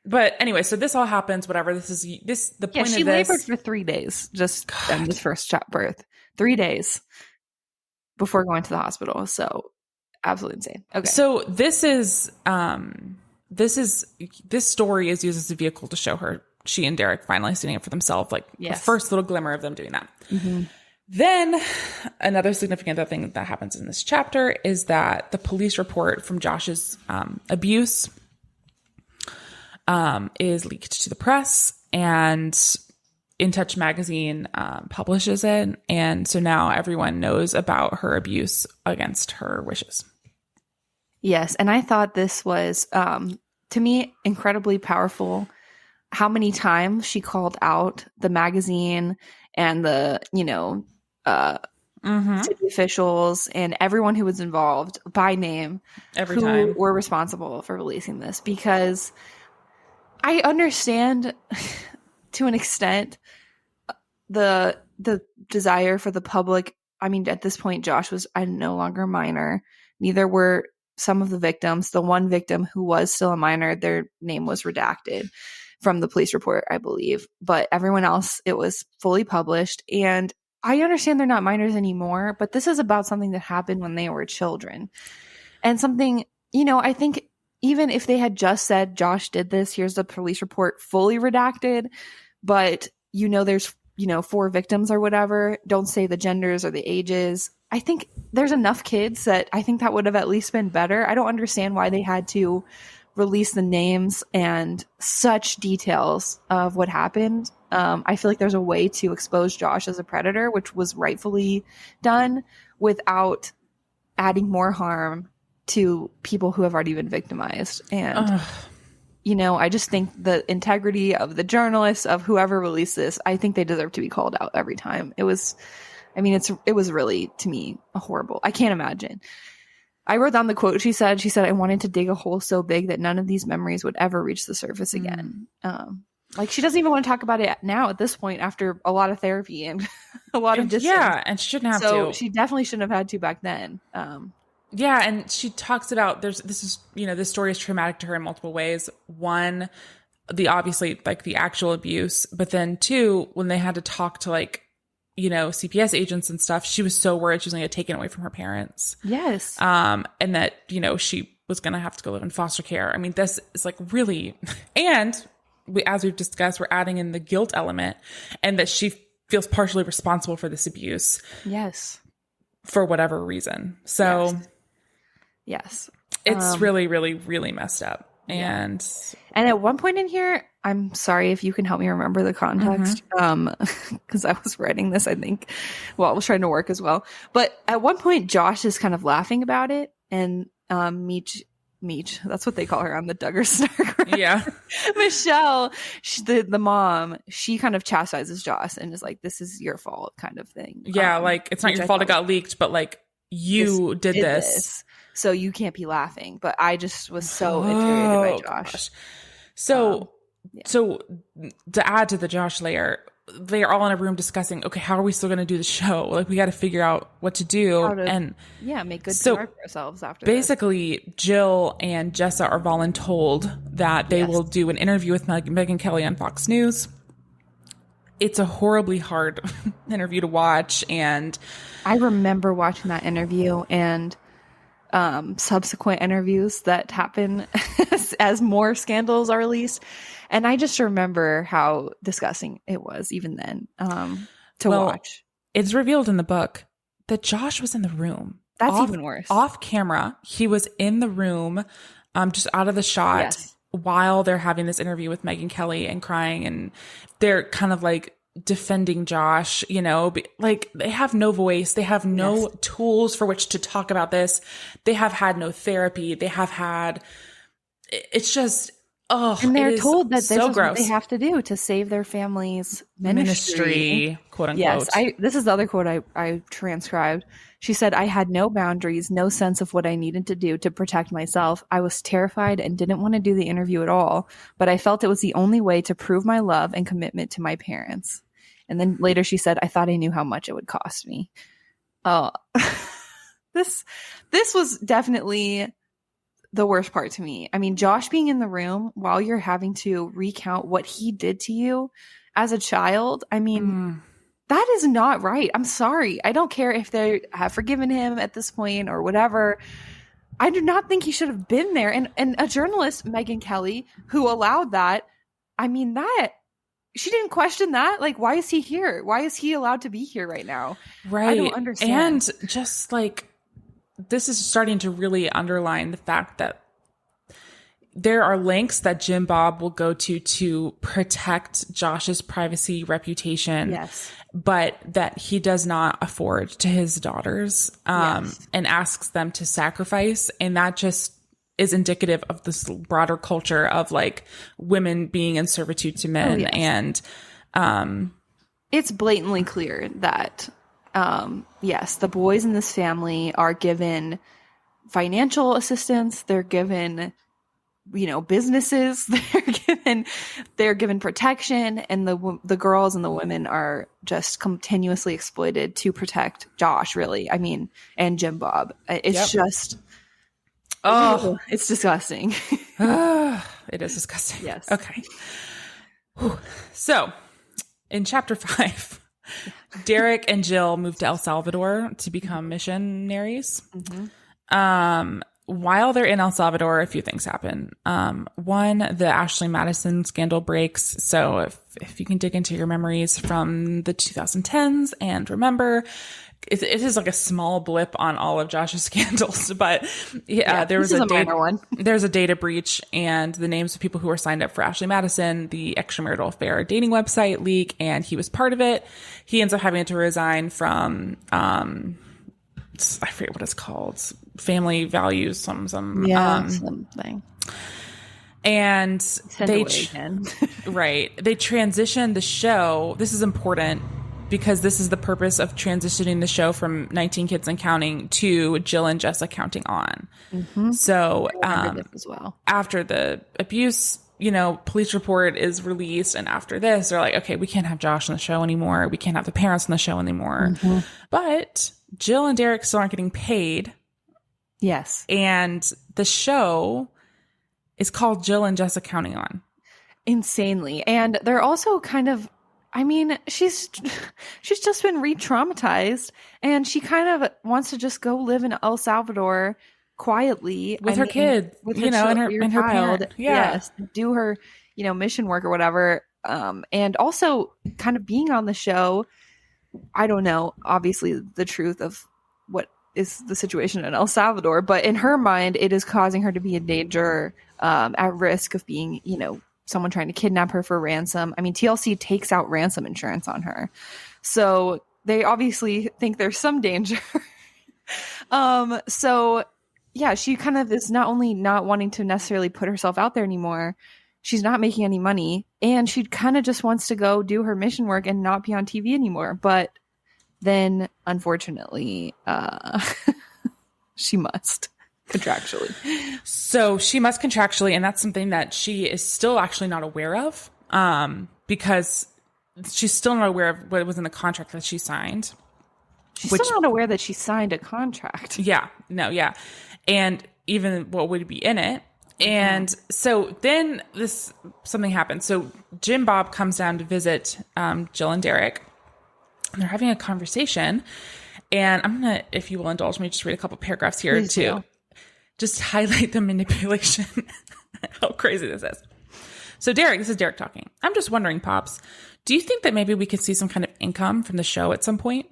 But anyway, so this all happens, whatever. The point of this. She labored for 3 days, just in this first birth. 3 days before going to the hospital. So absolutely insane. Okay. So this story is used as a vehicle to show her she and Derek finally standing up for themselves, like the Yes. first little glimmer of them doing that. Then another significant thing that happens in this chapter is that the police report from Josh's abuse is leaked to the press, and In Touch magazine publishes it. And so now everyone knows about her abuse against her wishes. Yes. And I thought this was, to me, incredibly powerful. How many times she called out the magazine and the, city officials and everyone who was involved by name, Every who time. were responsible for releasing this, because I understand to an extent the desire for the public. I mean, at this point, Josh was no longer a minor. Neither were some of the victims. The one victim who was still a minor, their name was redacted from the police report, I believe. But everyone else, it was fully published. And I understand they're not minors anymore, but this is about something that happened when they were children. And something, I think even if they had just said, Josh did this, here's the police report fully redacted, but there's, 4 victims or whatever, don't say the genders or the ages. I think there's enough kids that I think that would have at least been better. I don't understand why they had to release the names and such details of what happened. I feel like there's a way to expose Josh as a predator, which was rightfully done, without adding more harm to people who have already been victimized. And, I just think the integrity of the journalists, of whoever released this, I think they deserve to be called out every time. It was really, to me, a horrible. I can't imagine. I wrote down the quote she said, I wanted to dig a hole so big that none of these memories would ever reach the surface again. Like, she doesn't even want to talk about it now at this point, after a lot a lot of distance. Yeah, and she shouldn't have to. So she definitely shouldn't have had to back then. Yeah, and she talks about this story is traumatic to her in multiple ways. One, obviously the actual abuse, but then 2, when they had to talk to CPS agents and stuff, she was so worried she was going to get taken away from her parents. Yes. And that, she was going to have to go live in foster care. I mean, this is really, and as we've discussed, we're adding in the guilt element, and that she feels partially responsible for this abuse. Yes. For whatever reason. So yes. It's really, really, really messed up. And at one point in here, I'm sorry if you can help me remember the context, because I was writing this, I think, I was trying to work as well. But at one point, Josh is kind of laughing about it, and Meech, that's what they call her on the Duggar Snark. Right? Yeah. Michelle, the mom, she kind of chastises Josh and is like, this is your fault, kind of thing. Yeah, it's not your fault it got leaked, but you did this. So you can't be laughing. But I just was so infuriated by Josh. Gosh. So to add to the Josh layer, they are all in a room discussing, okay, how are we still going to do the show? We got to figure out what to do. Make good PR for ourselves after basically, this. Jill and Jessa are voluntold that they will do an interview with Megyn Kelly on Fox News. It's a horribly hard interview to watch. And I remember watching that interview and subsequent interviews that happen as more scandals are released. And I just remember how disgusting it was even then to watch. It's revealed in the book that Josh was in the room. That's even worse. Off camera, he was in the room, just out of the shot while they're having this interview with Megyn Kelly and crying. And they're kind of defending Josh, they have no voice. They have no tools for which to talk about this. They have had no therapy. They have had, it's just, and they're told that this so is gross. What they have to do to save their family's ministry, quote unquote. Yes, this is the other quote I transcribed. She said, I had no boundaries, no sense of what I needed to do to protect myself. I was terrified and didn't want to do the interview at all, but I felt it was the only way to prove my love and commitment to my parents. And then later she said, I thought I knew how much it would cost me. Oh, this was definitely the worst part to me. I mean, Josh being in the room while you're having to recount what he did to you as a child. I mean, that is not right. I'm sorry. I don't care if they have forgiven him at this point or whatever. I do not think he should have been there. And a journalist, Megyn Kelly, who allowed that. I mean, she didn't question that. Like, why is he here? Why is he allowed to be here right now? Right. I don't understand. And just like, this is starting to really underline the fact that there are lengths that Jim Bob will go to protect Josh's privacy, reputation, Yes. but that he does not afford to his daughters, Yes. and asks them to sacrifice. And that just is indicative of this broader culture of like women being in servitude to men. Yes. And it's blatantly clear that, yes, the boys in this family are given financial assistance. They're given, businesses. They're given protection, and the girls and the women are just continuously exploited to protect Josh, really. I mean, and Jim Bob. It's just, it's disgusting. it is disgusting. Yes. Okay. Whew. So in chapter 5, Derek and Jill moved to El Salvador to become missionaries. While they're in El Salvador, a few things happen. One, the Ashley Madison scandal breaks. So if you can dig into your memories from the 2010s and remember, it is like a small blip on all of Josh's scandals, but there was a minor one. There's a data breach, and the names of people who were signed up for Ashley Madison, the extramarital affair dating website leak, and he was part of it. He ends up having to resign from, I forget what it's called, family values, something. And they right. They transitioned the show. This is important because this is the purpose of transitioning the show from 19 Kids and Counting to Jill and Jessa Counting On. So this as well. After the abuse, police report is released, and after this, they're like, okay, we can't have Josh on the show anymore. We can't have the parents on the show anymore. But Jill and Derek still aren't getting paid. Yes. And the show is called Jill and Jessa Counting On. Insanely. And they're also kind of, I mean, she's just been re-traumatized, and she kind of wants to just go live in El Salvador quietly with her kid, with her child. Parent. Yes, do her, mission work or whatever. And also kind of being on the show. I don't know, obviously, the truth of what is the situation in El Salvador, but in her mind, it is causing her to be in danger, at risk of being, someone trying to kidnap her for ransom. I mean, TLC takes out ransom insurance on her. So they obviously think there's some danger. So yeah, she kind of is not only not wanting to necessarily put herself out there anymore, she's not making any money, and she kind of just wants to go do her mission work and not be on TV anymore. But then, unfortunately, she must contractually. So she must contractually, and that's something that she is still actually not aware of, because she's still not aware of what was in the contract that she signed. She's still not aware that she signed a contract. Yeah. No, yeah. And even what would be in it. And so then something happens. So Jim Bob comes down to visit Jill and Derek, and they're having a conversation. And I'm going to, if you will indulge me, just read a couple paragraphs here Please do. Just highlight the manipulation. How crazy this is. So this is Derek talking. I'm just wondering, Pops, do you think that maybe we could see some kind of income from the show at some point?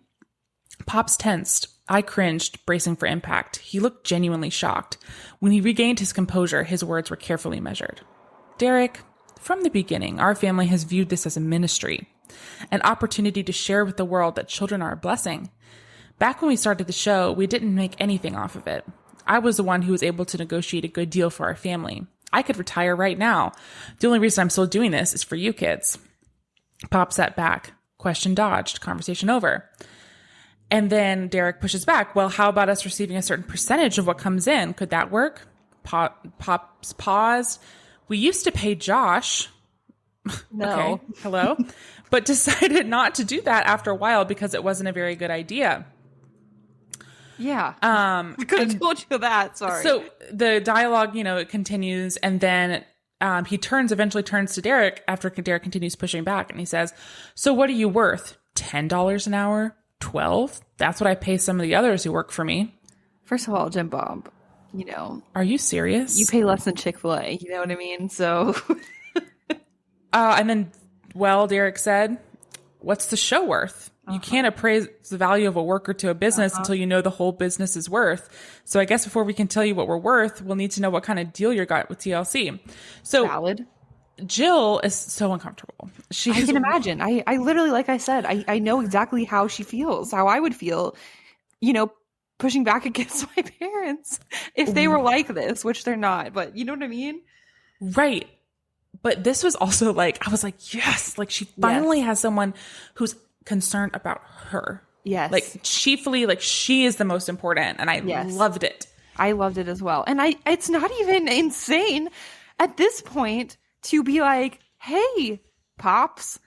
Pops tensed. I cringed, bracing for impact. He looked genuinely shocked. When he regained his composure, his words were carefully measured. Derek, from the beginning, our family has viewed this as a ministry, an opportunity to share with the world that children are a blessing. Back when we started the show, we didn't make anything off of it. I was the one who was able to negotiate a good deal for our family. I could retire right now. The only reason I'm still doing this is for you kids. Pop sat back. Question dodged. Conversation over. And then Derek pushes back. Well, how about us receiving a certain percentage of what comes in? Could that work? Pops paused. We used to pay Josh. No. Okay. Hello. But decided not to do that after a while because it wasn't a very good idea. Yeah. I could have told you that. Sorry. So the dialogue, it continues, and then he eventually turns to Derek after Derek continues pushing back, and he says, so what are you worth? $10 an hour? 12? That's what I pay some of the others who work for me. First of all, Jim Bob, Are you serious? You pay less than Chick-fil-A, you know what I mean? So. And then Well, Derek said, what's the show worth? You can't appraise the value of a worker to a business until you know the whole business is worth. So I guess before we can tell you what we're worth, we'll need to know what kind of deal you got with TLC. So Valid. Jill is so uncomfortable. I can imagine. I literally, like I said, I know exactly how she feels, how I would feel, pushing back against my parents if they were like this, which they're not, but you know what I mean? Right. But this was also like, I was like, yes, like she finally has someone who's concerned about her. Yes. Like chiefly, like she is the most important. And I loved it. I loved it as well. And it's not even insane at this point to be like, hey, Pops,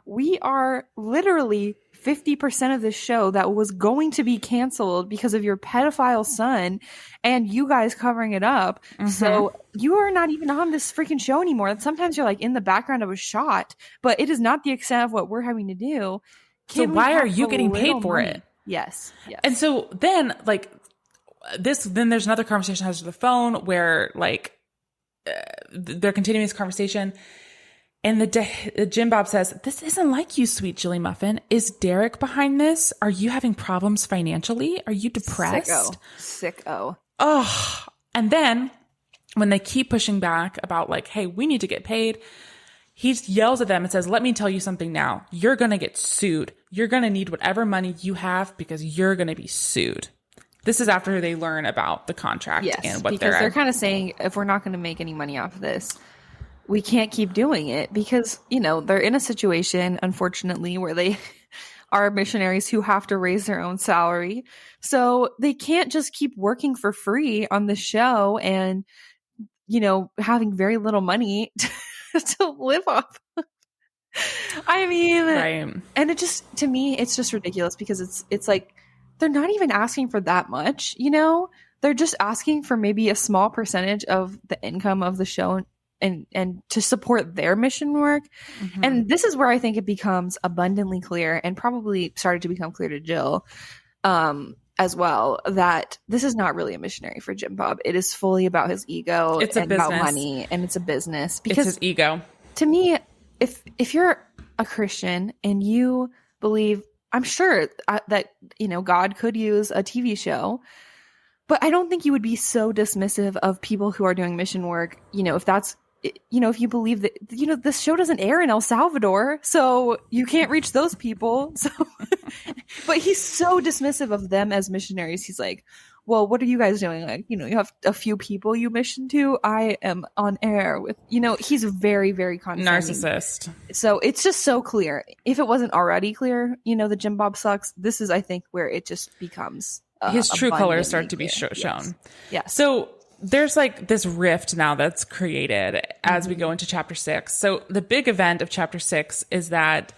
we are literally 50% of this show that was going to be canceled because of your pedophile son and you guys covering it up. So you are not even on this freaking show anymore. Sometimes you're like in the background of a shot, but it is not the extent of what we're having to do. So why are you getting paid for it? Yes. And so then like then there's another conversation has the phone where like they're continuing this conversation. And Jim Bob says, this isn't like you, sweet Jilly Muffin. Is Derek behind this? Are you having problems financially? Are you depressed? Sicko. Oh, and then when they keep pushing back about like, hey, we need to get paid, he yells at them and says, let me tell you something now. You're going to get sued. You're going to need whatever money you have because you're going to be sued. This is after they learn about the contract and what they're kind of saying, if we're not going to make any money off of this, we can't keep doing it because, they're in a situation, unfortunately, where they are missionaries who have to raise their own salary. So they can't just keep working for free on the show and, having very little money to live off. I mean, right. And it just, to me, it's just ridiculous because it's like, they're not even asking for that much, They're just asking for maybe a small percentage of the income of the show and to support their mission work. And this is where I think it becomes abundantly clear and probably started to become clear to Jill as well that this is not really a missionary for Jim Bob. It is fully about his ego and about money, and it's a business. Because it's his ego. To me, if you're a Christian and you believe, I'm sure that God could use a TV show, but I don't think you would be so dismissive of people who are doing mission work, if that's if you believe that, this show doesn't air in El Salvador, so you can't reach those people. So, but he's so dismissive of them as missionaries. He's like, well, what are you guys doing? Like, you have a few people you mission to. I am on air with, he's very, very condescending. Narcissist. So it's just so clear. If it wasn't already clear, that Jim Bob sucks. This is, I think, where it just becomes his true colors start to be shown. Yes. So there's like this rift now that's created as we go into chapter 6. So the big event of chapter 6 is that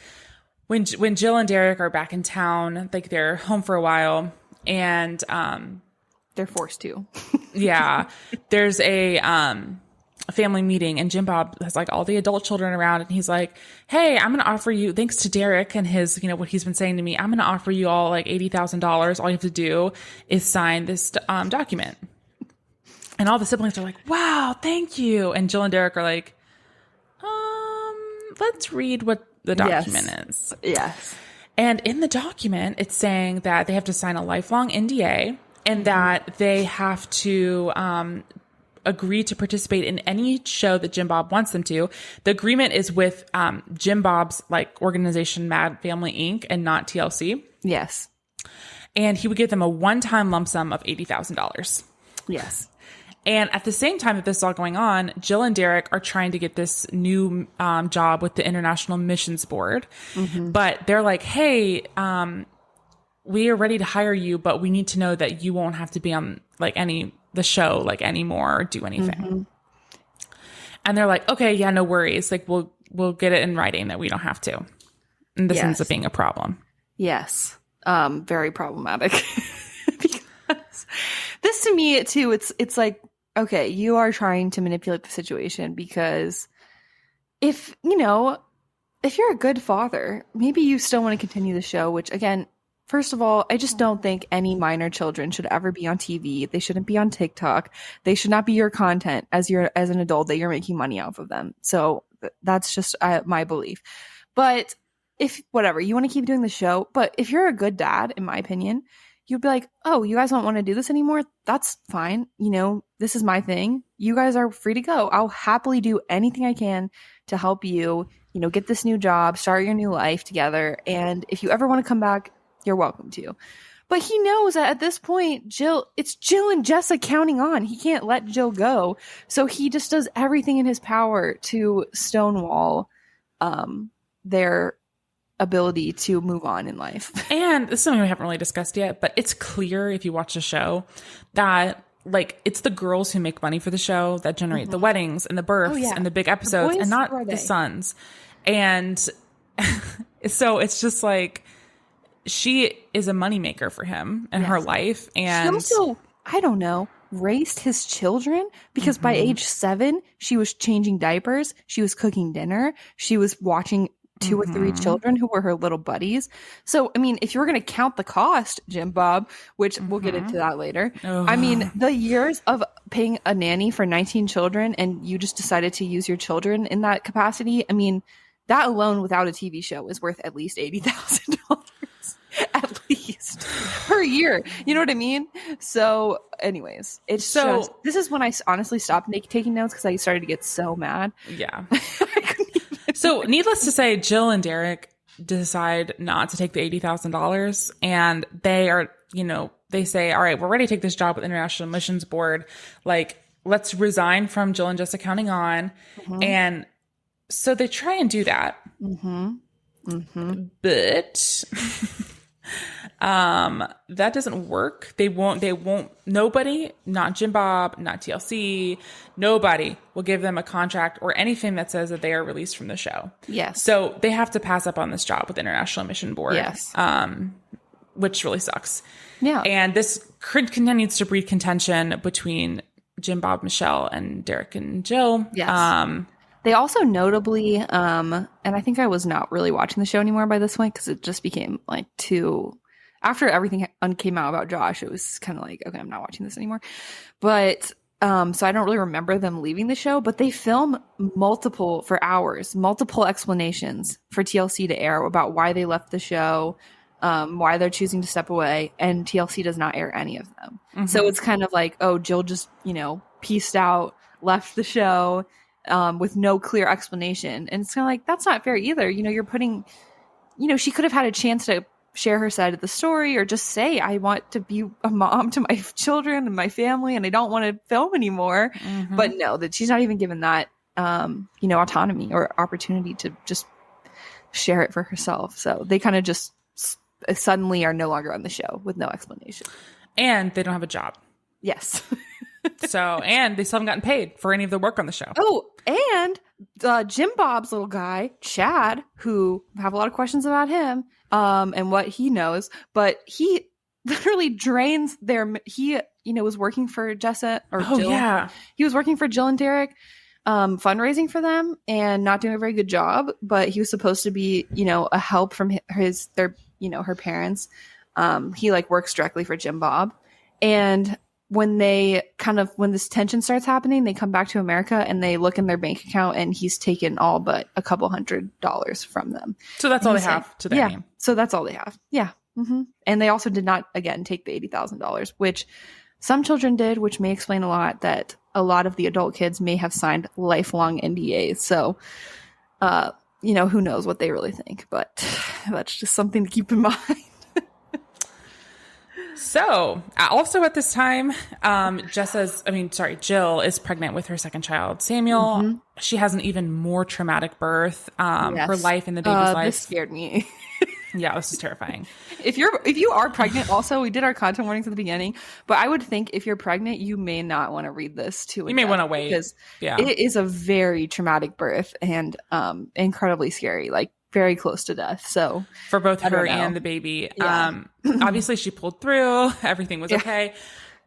when Jill and Derek are back in town, like they're home for a while and, they're forced to, there's a family meeting and Jim Bob has like all the adult children around and he's like, hey, I'm going to offer you, thanks to Derek and his, what he's been saying to me, I'm going to offer you all like $80,000. All you have to do is sign this document. And all the siblings are like, wow, thank you. And Jill and Derek are like, let's read what the document is. Yes. And in the document, it's saying that they have to sign a lifelong NDA and that they have to agree to participate in any show that Jim Bob wants them to. The agreement is with Jim Bob's like organization, Mad Family Inc. and not TLC. Yes. And he would give them a one-time lump sum of $80,000. Yes. And at the same time that this is all going on, Jill and Derek are trying to get this new job with the International Missions Board. But they're like, hey, we are ready to hire you, but we need to know that you won't have to be on like the show like anymore or do anything. And they're like, okay, yeah, no worries. Like we'll get it in writing that we don't have to. And this ends up being a problem. Yes. Very problematic. Because this to me too, it's like, okay, you are trying to manipulate the situation because if you're a good father, maybe you still want to continue the show, which again, first of all, I just don't think any minor children should ever be on TV. They shouldn't be on TikTok. They should not be your content as an adult that you're making money off of them. So That's just my belief. But if whatever, you want to keep doing the show, but if you're a good dad, in my opinion, you'd be like, oh, you guys don't want to do this anymore? That's fine. You know, this is my thing. You guys are free to go. I'll happily do anything I can to help you, you know, get this new job, start your new life together. And if you ever want to come back, you're welcome to. But he knows that at this point, it's Jill and Jessa counting on. He can't let Jill go. So he just does everything in his power to stonewall their ability to move on in life. And this is something we haven't really discussed yet, but it's clear if you watch the show that like it's the girls who make money for the show that generate the weddings and the births and the big episodes, and not the sons. And so it's just like she is a moneymaker for him in her life. And she also, I don't know, raised his children, because by age 7 she was changing diapers, she was cooking dinner, she was watching 2 or 3 children who were her little buddies. So, I mean, if you were going to count the cost, Jim Bob, which we'll get into that later, I mean, the years of paying a nanny for 19 children and you just decided to use your children in that capacity, I mean, that alone without a TV show is worth at least $80,000 at least per year. You know what I mean? So anyways, it's just, this is when I honestly stopped taking notes because I started to get so mad. Yeah. So needless to say, Jill and Derek decide not to take the $80,000, and they are, you know, they say, all right, we're ready to take this job with International Missions Board. Like, let's resign from Jill and Jess counting on. And so they try and do that. But that doesn't work. They won't, nobody, not Jim Bob, not TLC, nobody will give them a contract or anything that says that they are released from the show. Yes. So they have to pass up on this job with International Mission Board. Yes. Which really sucks. Yeah. And this continues to breed contention between Jim Bob, Michelle, and Derek and Jill. Yes. They also notably, and I think I was not really watching the show anymore by this point because it just became like too, after everything came out about Josh, it was kind of like, okay, I'm not watching this anymore. But, so I don't really remember them leaving the show, but they film multiple explanations for TLC to air about why they left the show, why they're choosing to step away, and TLC does not air any of them. So it's kind of like, oh, Jill just, you know, pieced out, left the show, with no clear explanation. And it's kind of like, that's not fair either. You know, you're putting, you know, she could have had a chance to share her side of the story or just say, I want to be a mom to my children and my family and I don't want to film anymore. But no, that she's not even given that, you know, autonomy or opportunity to just share it for herself. So they kind of just suddenly are no longer on the show with no explanation. And they don't have a job. Yes. So, and they still haven't gotten paid for any of the work on the show. Oh, and Jim Bob's little guy, Chad, who have a lot of questions about him, and what he knows, but he literally drains he, you know, was working for Jessa or Jill. Yeah. He was working for Jill and Derek, fundraising for them and not doing a very good job, but he was supposed to be, you know, a help from her parents. He like works directly for Jim Bob. And when this tension starts happening, they come back to America and they look in their bank account and he's taken all but a couple $100 from them. So that's all they have to their name. So that's all they have. Yeah. And they also did not, again, take the $80,000, which some children did, which may explain a lot that a lot of the adult kids may have signed lifelong NDAs. So, you know, who knows what they really think, but that's just something to keep in mind. So, also at this time, Jill is pregnant with her second child, Samuel. She has an even more traumatic birth. Her life and the baby's life. This scared me. Yeah, this is terrifying. If you are pregnant, also, we did our content warnings at the beginning, but I would think if you're pregnant, you may not want to read this too. You may want to wait. Because it is a very traumatic birth and incredibly scary. Like, very close to death. So for both her and the baby, obviously she pulled through, everything was okay,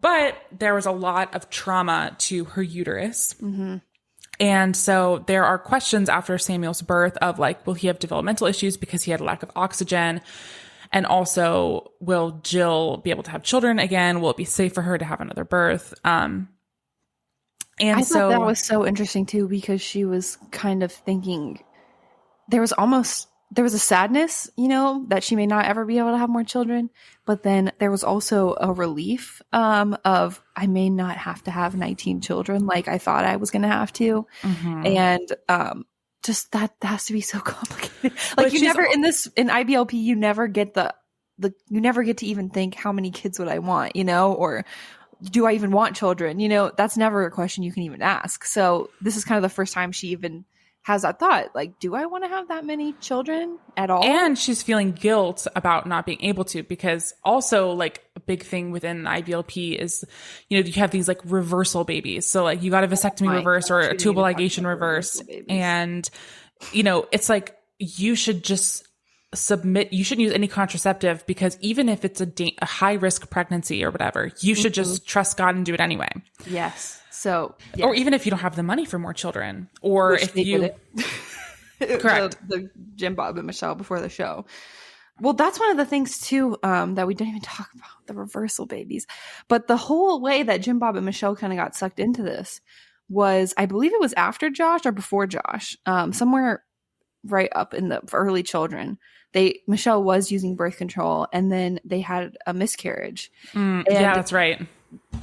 but there was a lot of trauma to her uterus. And so there are questions after Samuel's birth of like, will he have developmental issues because he had a lack of oxygen? And also, will Jill be able to have children again? Will it be safe for her to have another birth? And I thought that was so interesting too, because she was kind of thinking there was a sadness, that she may not ever be able to have more children. But then there was also a relief of I may not have to have 19 children like I thought I was going to have to. Mm-hmm. And just that has to be so complicated. Like you never in IBLP, you never get you never get to even think how many kids would I want, or do I even want children? That's never a question you can even ask. So this is kind of the first time she even has that thought, like, do I want to have that many children at all? And she's feeling guilt about not being able to, because also like a big thing within IBLP is, you have these like reversal babies. So like you got a vasectomy reverse or a tubal ligation reverse. And, it's like, you should just submit. You shouldn't use any contraceptive, because even if it's a high risk pregnancy or whatever, you should just trust God and do it anyway. Yes. So, yes. Or even if you don't have the money for more children, or if you correct the Jim Bob and Michelle before the show. Well, that's one of the things too that we didn't even talk about, the reversal babies. But the whole way that Jim Bob and Michelle kind of got sucked into this was, I believe it was after Josh or before Josh, somewhere right up in the early children. Michelle was using birth control, and then they had a miscarriage. Yeah, that's right.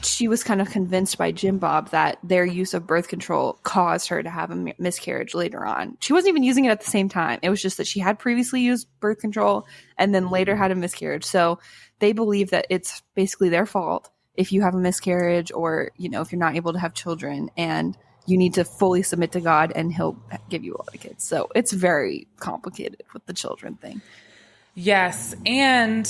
She was kind of convinced by Jim Bob that their use of birth control caused her to have a miscarriage later on. She wasn't even using it at the same time. It was just that she had previously used birth control and then later had a miscarriage. So they believe that it's basically their fault if you have a miscarriage, or, if you're not able to have children, and you need to fully submit to God and he'll give you a lot of kids. So it's very complicated with the children thing. Yes. And,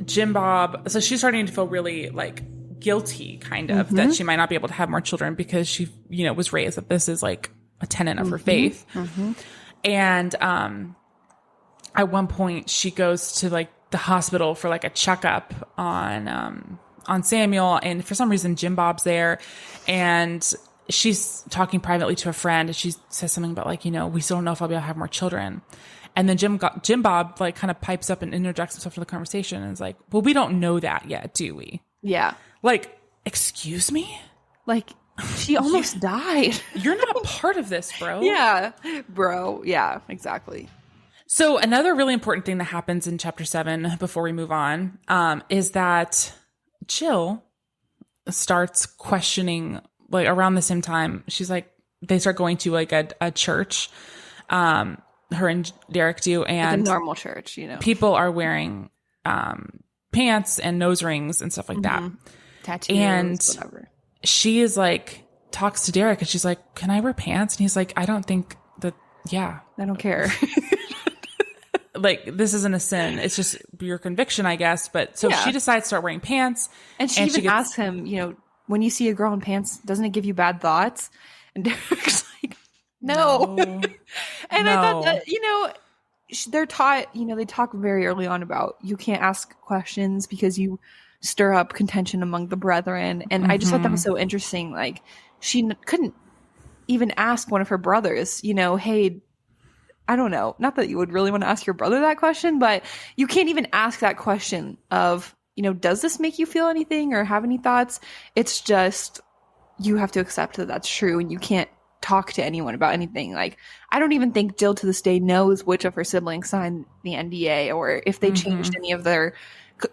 Jim Bob, so she's starting to feel really like guilty kind of that she might not be able to have more children, because she, was raised that this is like a tenet of her faith. And, at one point she goes to like the hospital for like a checkup on Samuel. And for some reason, Jim Bob's there, and she's talking privately to a friend, and she says something about like, we still don't know if I'll be able to have more children. And then Jim Bob like kind of pipes up and interjects himself in the conversation and is like, well, we don't know that yet, do we? Yeah. Like, excuse me? Like, she almost died. You're not part of this, bro. Yeah, bro. Yeah, exactly. So another really important thing that happens in chapter 7 before we move on is that Jill starts questioning, like around the same time. She's like, they start going to like a church, her and Derek do, and like a normal church, people are wearing pants and nose rings and stuff like that, tattoos, and whatever. She is like, talks to Derek, and she's like, can I wear pants? And he's like, I don't think that. Yeah, I don't care. Like, this isn't a sin. It's just your conviction, I guess. But so she decides to start wearing pants. And she even asks him, when you see a girl in pants, doesn't it give you bad thoughts? And Derek's like, no. And I thought that, they're taught, they talk very early on about you can't ask questions because you stir up contention among the brethren. And I just thought that was so interesting. Like, she couldn't even ask one of her brothers, hey, I don't know. Not that you would really want to ask your brother that question, but you can't even ask that question of, does this make you feel anything or have any thoughts? It's just, you have to accept that that's true, and you can't talk to anyone about anything. Like, I don't even think Jill to this day knows which of her siblings signed the NDA, or if they changed any of their,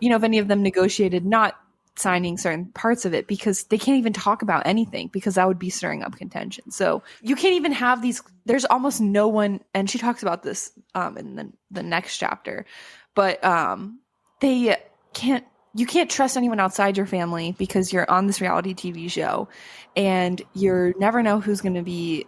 if any of them negotiated not signing certain parts of it, because they can't even talk about anything, because that would be stirring up contention. So you can't even have these, there's almost no one, and she talks about this in the next chapter, but you can't trust anyone outside your family, because you're on this reality TV show and you never know who's going to be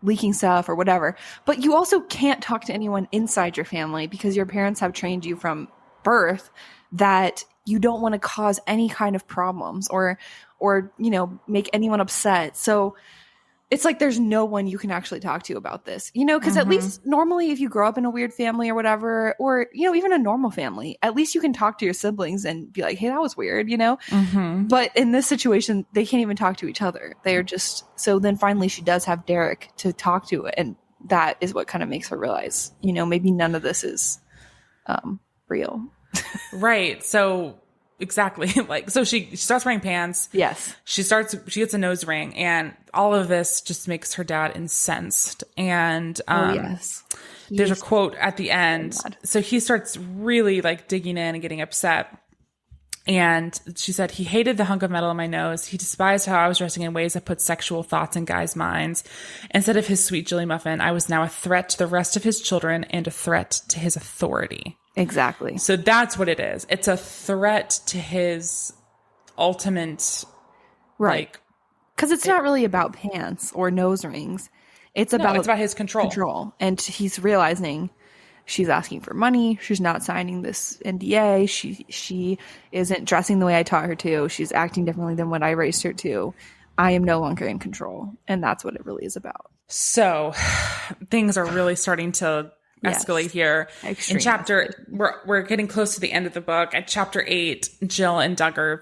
leaking stuff or whatever. But you also can't talk to anyone inside your family, because your parents have trained you from birth that you don't want to cause any kind of problems or make anyone upset. So it's like there's no one you can actually talk to about this, because at least normally if you grow up in a weird family or whatever, or, even a normal family, at least you can talk to your siblings and be like, hey, that was weird, But in this situation, they can't even talk to each other. They're just, so then finally she does have Derek to talk to, and that is what kind of makes her realize, maybe none of this is real. Right. So exactly. Like, so she starts wearing pants. Yes. She gets a nose ring, and all of this just makes her dad incensed. And, Yes. there's a quote at the end. So he starts really like digging in and getting upset. And she said, he hated the hunk of metal in my nose. He despised how I was dressing in ways that put sexual thoughts in guys' minds. Instead of his sweet Jilly Muffin, I was now a threat to the rest of his children and a threat to his authority. Exactly. So that's what it is. It's a threat to his ultimate, right? Because it's not really about pants or nose rings. It's about his control. And he's realizing she's asking for money. She's not signing this NDA. She isn't dressing the way I taught her to. She's acting differently than what I raised her to. I am no longer in control. And that's what it really is about. So things are really starting to escalate here. Extreme. In chapter, we're getting close to the end of the book. At chapter 8, Jill and Derek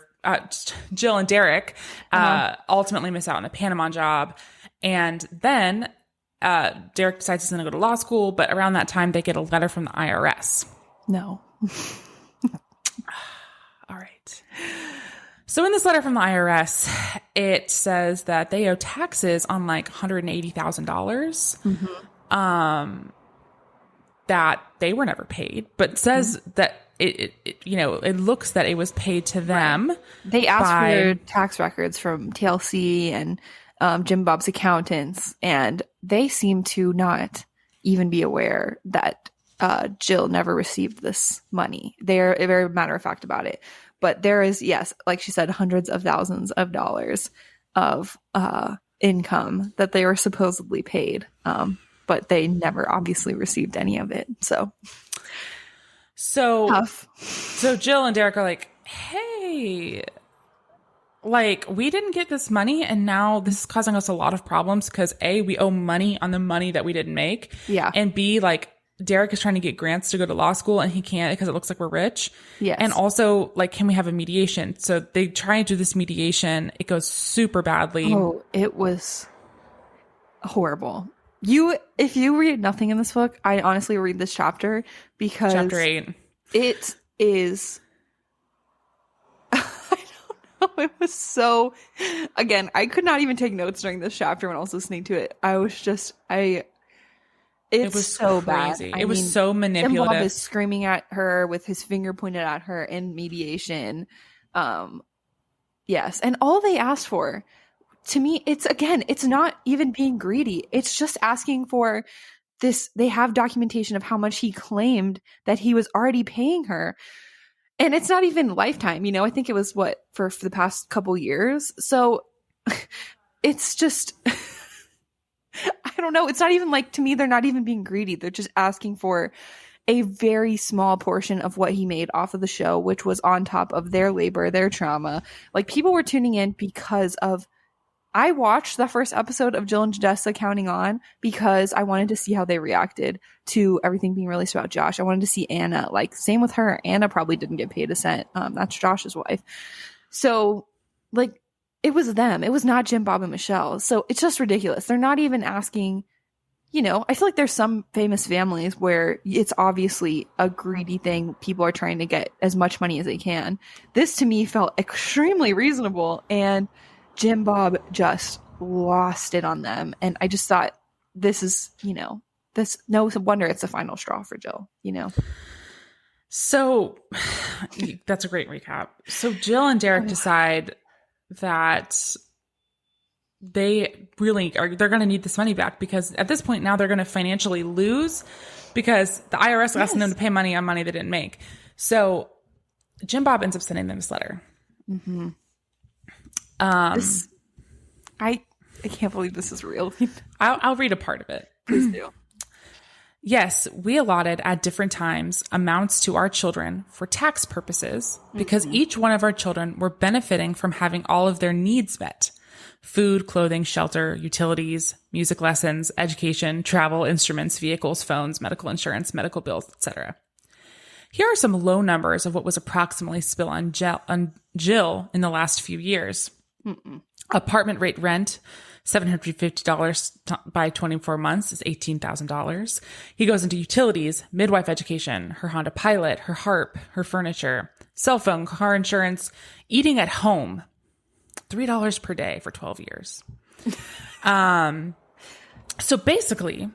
ultimately miss out on the Panama job. And then Derek decides he's going to go to law school, but around that time they get a letter from the IRS. No. All right. So in this letter from the IRS, it says that they owe taxes on like $180,000 that they were never paid, but says that it looks that it was paid to them. Right. They asked for their tax records from TLC and Jim Bob's accountants, and they seem to not even be aware that Jill never received this money. They're very matter of fact about it. But there is, yes, like she said, hundreds of thousands of dollars of income that they were supposedly paid, but they never obviously received any of it. So tough. So Jill and Derek are like, hey, like, we didn't get this money, and now this is causing us a lot of problems because A, we owe money on the money that we didn't make. Yeah. And B, like, Derek is trying to get grants to go to law school and he can't because it looks like we're rich. Yes. And also, like, can we have a mediation? So they try and do this mediation. It goes super badly. Oh, it was horrible. If you read nothing in this book, I honestly read this chapter because chapter 8. It is, I don't know. It was so, again, I could not even take notes during this chapter when I was listening to it. I was just, it was so crazy. bad. It was so manipulative. Bob is screaming at her with his finger pointed at her in mediation. Yes. And all they asked for, to me, it's not even being greedy. It's just asking for this. They have documentation of how much he claimed that he was already paying her. And it's not even lifetime, I think it was for the past couple years. So it's just, I don't know. It's not even like, to me, they're not even being greedy. They're just asking for a very small portion of what he made off of the show, which was on top of their labor, their trauma. Like, people were tuning in because of, I watched the first episode of Jill and Jessa Counting On because I wanted to see how they reacted to everything being released about Josh. I wanted to see Anna. Like, same with her. Anna probably didn't get paid a cent. That's Josh's wife. So, like, it was them. It was not Jim, Bob, and Michelle. So it's just ridiculous. They're not even asking, I feel like there's some famous families where it's obviously a greedy thing. People are trying to get as much money as they can. This, to me, felt extremely reasonable. And Jim Bob just lost it on them. And I just thought, this is, no wonder it's the final straw for Jill, So that's a great recap. So Jill and Derek decide that they're going to need this money back because at this point now they're going to financially lose because the IRS asked them to pay money on money they didn't make. So Jim Bob ends up sending them this letter. Mm-hmm. I can't believe this is real. I'll read a part of it. Please do. Yes, we allotted at different times amounts to our children for tax purposes because each one of our children were benefiting from having all of their needs met. Food, clothing, shelter, utilities, music lessons, education, travel, instruments, vehicles, phones, medical insurance, medical bills, etc. Here are some low numbers of what was approximately spent on Jill in the last few years. Apartment rate rent, $750 by 24 months is $18,000. He goes into utilities, midwife education, her Honda Pilot, her harp, her furniture, cell phone, car insurance, eating at home, $3 per day for 12 years. So basically,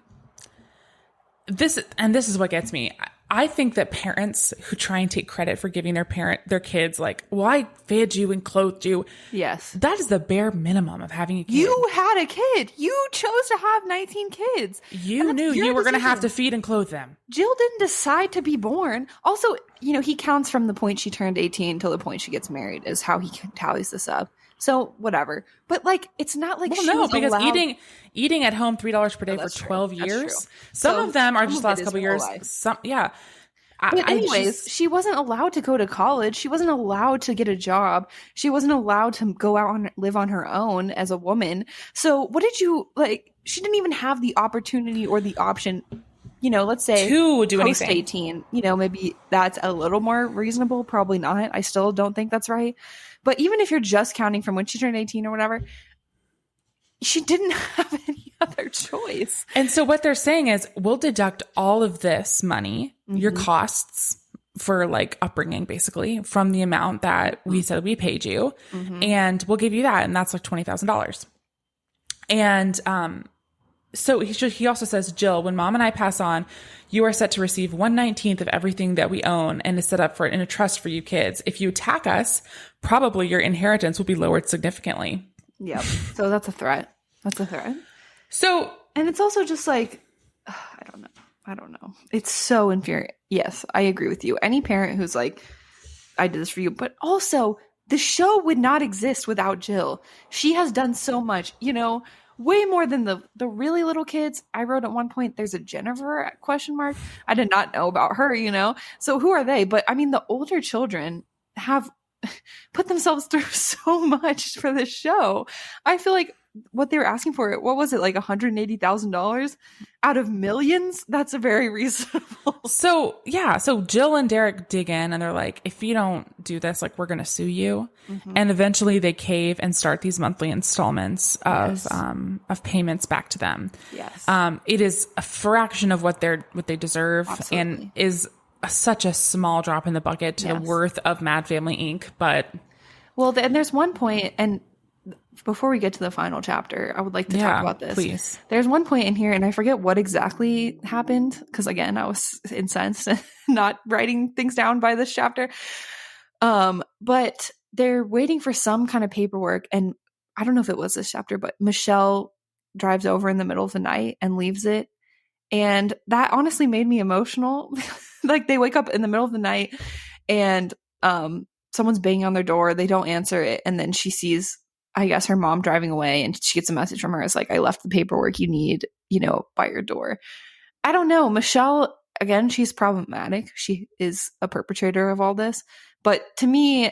this is what gets me. I think that parents who try and take credit for giving their kids like, well, I fed you and clothed you. Yes. That is the bare minimum of having a kid. You had a kid. You chose to have 19 kids. You knew you were going to have to feed and clothe them. Jill didn't decide to be born. Also, he counts from the point she turned 18 till the point she gets married is how he tallies this up. So whatever. But like, it's not like because eating at home $3 per day for 12 years. Some of them are just the last couple years. But anyways, she wasn't allowed to go to college. She wasn't allowed to get a job. She wasn't allowed to go out and live on her own as a woman. So what did you like? She didn't even have the opportunity or the option, let's say to do post anything. 18, maybe that's a little more reasonable. Probably not. I still don't think that's right. But even if you're just counting from when she turned 18 or whatever, she didn't have any other choice. And so what they're saying is, we'll deduct all of this money, your costs for like upbringing, basically, from the amount that we said we paid you. And we'll give you that. And that's like $20,000. And so he also says, Jill, when mom and I pass on, you are set to receive 1/19 of everything that we own and is set up in a trust for you kids. If you attack us, probably your inheritance will be lowered significantly. Yep. So that's a threat. That's a threat. So, and it's also just like, I don't know. It's so infuriating. Yes, I agree with you. Any parent who's like, I did this for you, but also the show would not exist without Jill. She has done so much, way more than the really little kids. I wrote at one point, there's a Jennifer ? I did not know about her, So who are they? But I mean, the older children have put themselves through so much for this show. I feel like what they were asking for, what was it, like $180,000 out of millions? That's a very reasonable. So Jill and Derek dig in and they're like, if you don't do this, like, we're going to sue you. And eventually they cave and start these monthly installments of payments back to them. Yes. It is a fraction of what they deserve. Absolutely. And is such a small drop in the bucket to the worth of Mad Family Inc. But and there's one point, and before we get to the final chapter, I would like to talk about this. Please. There's one point in here, and I forget what exactly happened because, again, I was incensed and not writing things down by this chapter. But they're waiting for some kind of paperwork, and I don't know if it was this chapter, but Michelle drives over in the middle of the night and leaves it. And that honestly made me emotional. Like, they wake up in the middle of the night and someone's banging on their door. They don't answer it. And then she sees, I guess, her mom driving away, and she gets a message from her. It's like, I left the paperwork you need, by your door. I don't know. Michelle, again, she's problematic. She is a perpetrator of all this. But to me,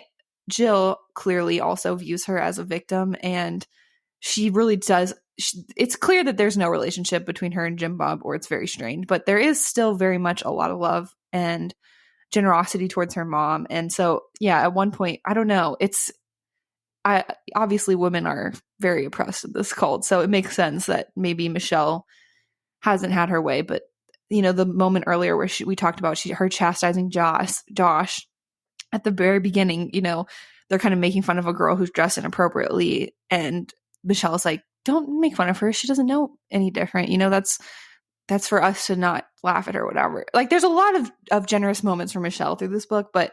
Jill clearly also views her as a victim. And she really does. It's clear that there's no relationship between her and Jim Bob, or it's very strained. But there is still very much a lot of love and generosity towards her mom. And so, at one point, I don't know. Obviously women are very oppressed in this cult, so it makes sense that maybe Michelle hasn't had her way. But the moment earlier where we talked about her chastising Josh at the very beginning, they're kind of making fun of a girl who's dressed inappropriately, and Michelle's like, don't make fun of her, she doesn't know any different. That's for us to not laugh at her or whatever. Like, there's a lot of generous moments for Michelle through this book, but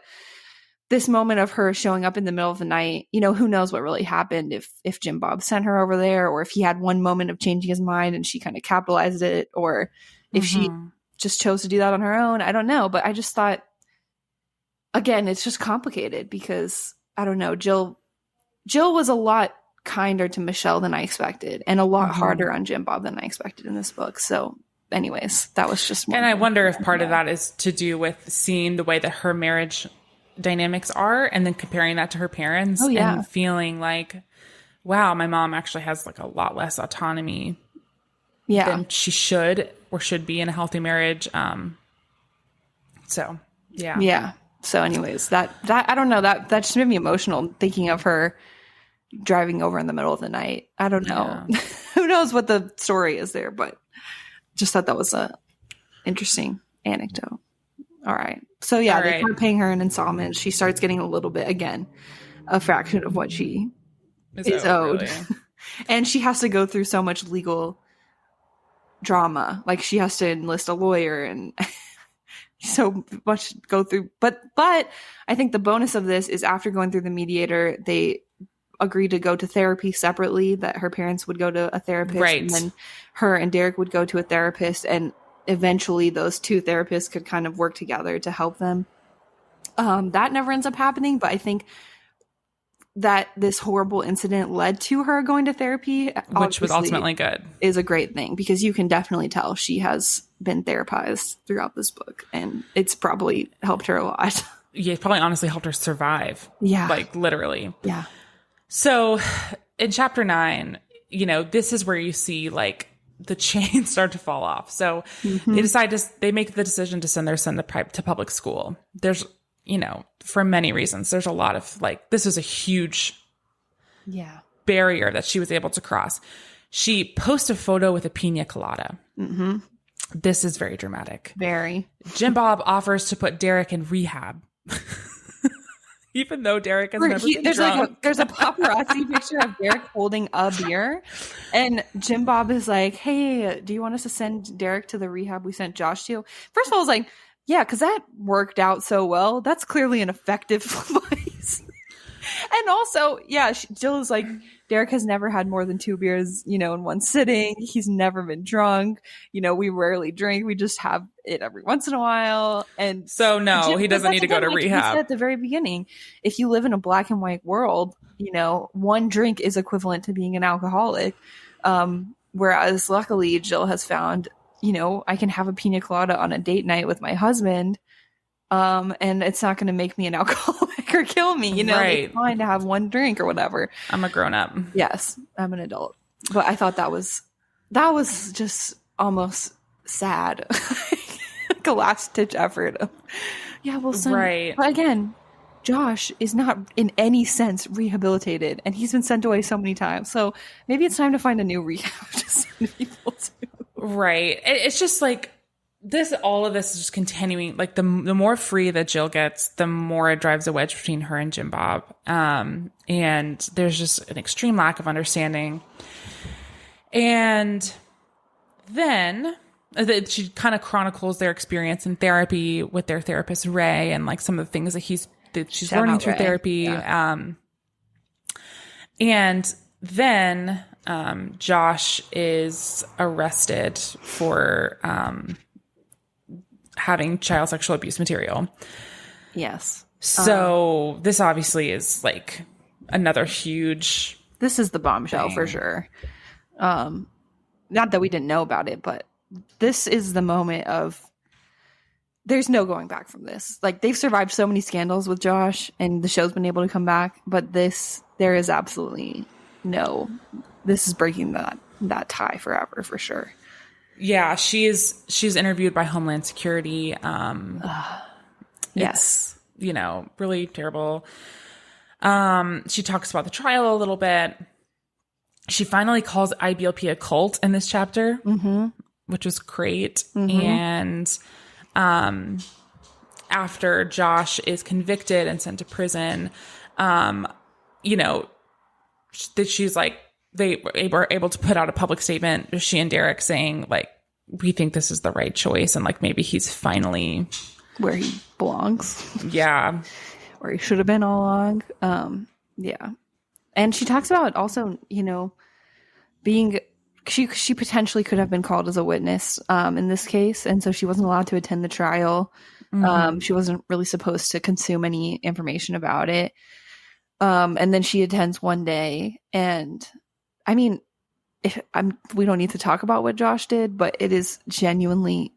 this moment of her showing up in the middle of the night, who knows what really happened, if Jim Bob sent her over there, or if he had one moment of changing his mind and she kind of capitalized it, or if she just chose to do that on her own. I don't know. But I just thought, again, it's just complicated because, I don't know, Jill was a lot kinder to Michelle than I expected, and a lot harder on Jim Bob than I expected in this book. So anyways, that was just one. And I wonder if part of that is to do with seeing the way that her marriage dynamics are, and then comparing that to her parents and feeling like, wow, my mom actually has like a lot less autonomy than she should or should be in a healthy marriage. So anyways, that I don't know, that just made me emotional thinking of her driving over in the middle of the night. I don't know. Who knows what the story is there, but just thought that was a interesting anecdote. All right. So yeah, All they right. start paying her in installments. She starts getting a little bit, again, a fraction of what she is owed. Really? And she has to go through so much legal drama. Like she has to enlist a lawyer and so much go through. But I think the bonus of this is after going through the mediator, they agreed to go to therapy separately, that her parents would go to a therapist, Right. and then her and Derek would go to a therapist, and eventually those two therapists could kind of work together to help them. That never ends up happening, but I think that this horrible incident led to her going to therapy, Which was ultimately good. is a great thing, because you can definitely tell she has been therapized throughout this book, and it's probably helped her a lot. Yeah, it probably honestly helped her survive. Yeah. Like literally. Yeah. So in chapter 9, you know, this is where you see like the chains start to fall off. So they make the decision to send their son to public school. There's, you know, for many reasons, there's a lot of like, this is a huge barrier that she was able to cross. She posts a photo with a pina colada. Mm-hmm. This is very dramatic. Very. Jim Bob offers to put Derek in rehab. Even though Derek has never been drunk. There's a paparazzi picture of Derek holding a beer, and Jim Bob is like, "Hey, do you want us to send Derek to the rehab we sent Josh to?" First of all, I was like, "Yeah, because that worked out so well. That's clearly an effective place." And also, yeah, Jill is like, Derek has never had more than 2 beers, you know, in one sitting. He's never been drunk. You know, we rarely drink. We just have it every once in a while. And so no, he doesn't need to go to rehab. We said at the very beginning, if you live in a black and white world, you know, one drink is equivalent to being an alcoholic. Whereas luckily Jill has found, you know, I can have a pina colada on a date night with my husband. And it's not going to make me an alcoholic or kill me, you know, right. It's fine to have one drink or whatever. I'm a grown up. Yes, I'm an adult. But I thought that was just almost sad. Like a last ditch effort of, yeah, we'll send. Right. But again, Josh is not in any sense rehabilitated, and he's been sent away so many times. So maybe it's time to find a new rehab to send people to. Right. It's just like, all of this is just continuing. Like the more free that Jill gets, the more it drives a wedge between her and Jim Bob. And there's just an extreme lack of understanding. And then she kind of chronicles their experience in therapy with their therapist, Ray, and like some of the things that she's learning through therapy. Yeah. And then, Josh is arrested for, having child sexual abuse material. Yes. So this obviously is like another huge. This is the bombshell thing. For sure. Not that we didn't know about it, but this is the moment of, there's no going back from this. Like, they've survived so many scandals with Josh, and the show's been able to come back, but there is absolutely this is breaking that tie forever, for sure. Yeah, she's interviewed by Homeland Security. Yes. You know, really terrible. She talks about the trial a little bit. She finally calls IBLP a cult in this chapter, which was great. And after Josh is convicted and sent to prison, you know, that she's like, they were able to put out a public statement, she and Derek, saying like, we think this is the right choice. And like, maybe he's finally where he belongs. Yeah. Where he should have been all along. Yeah. And she talks about also, you know, she potentially could have been called as a witness in this case. And so she wasn't allowed to attend the trial. She wasn't really supposed to consume any information about it. And then she attends one day, and I mean, we don't need to talk about what Josh did, but it is genuinely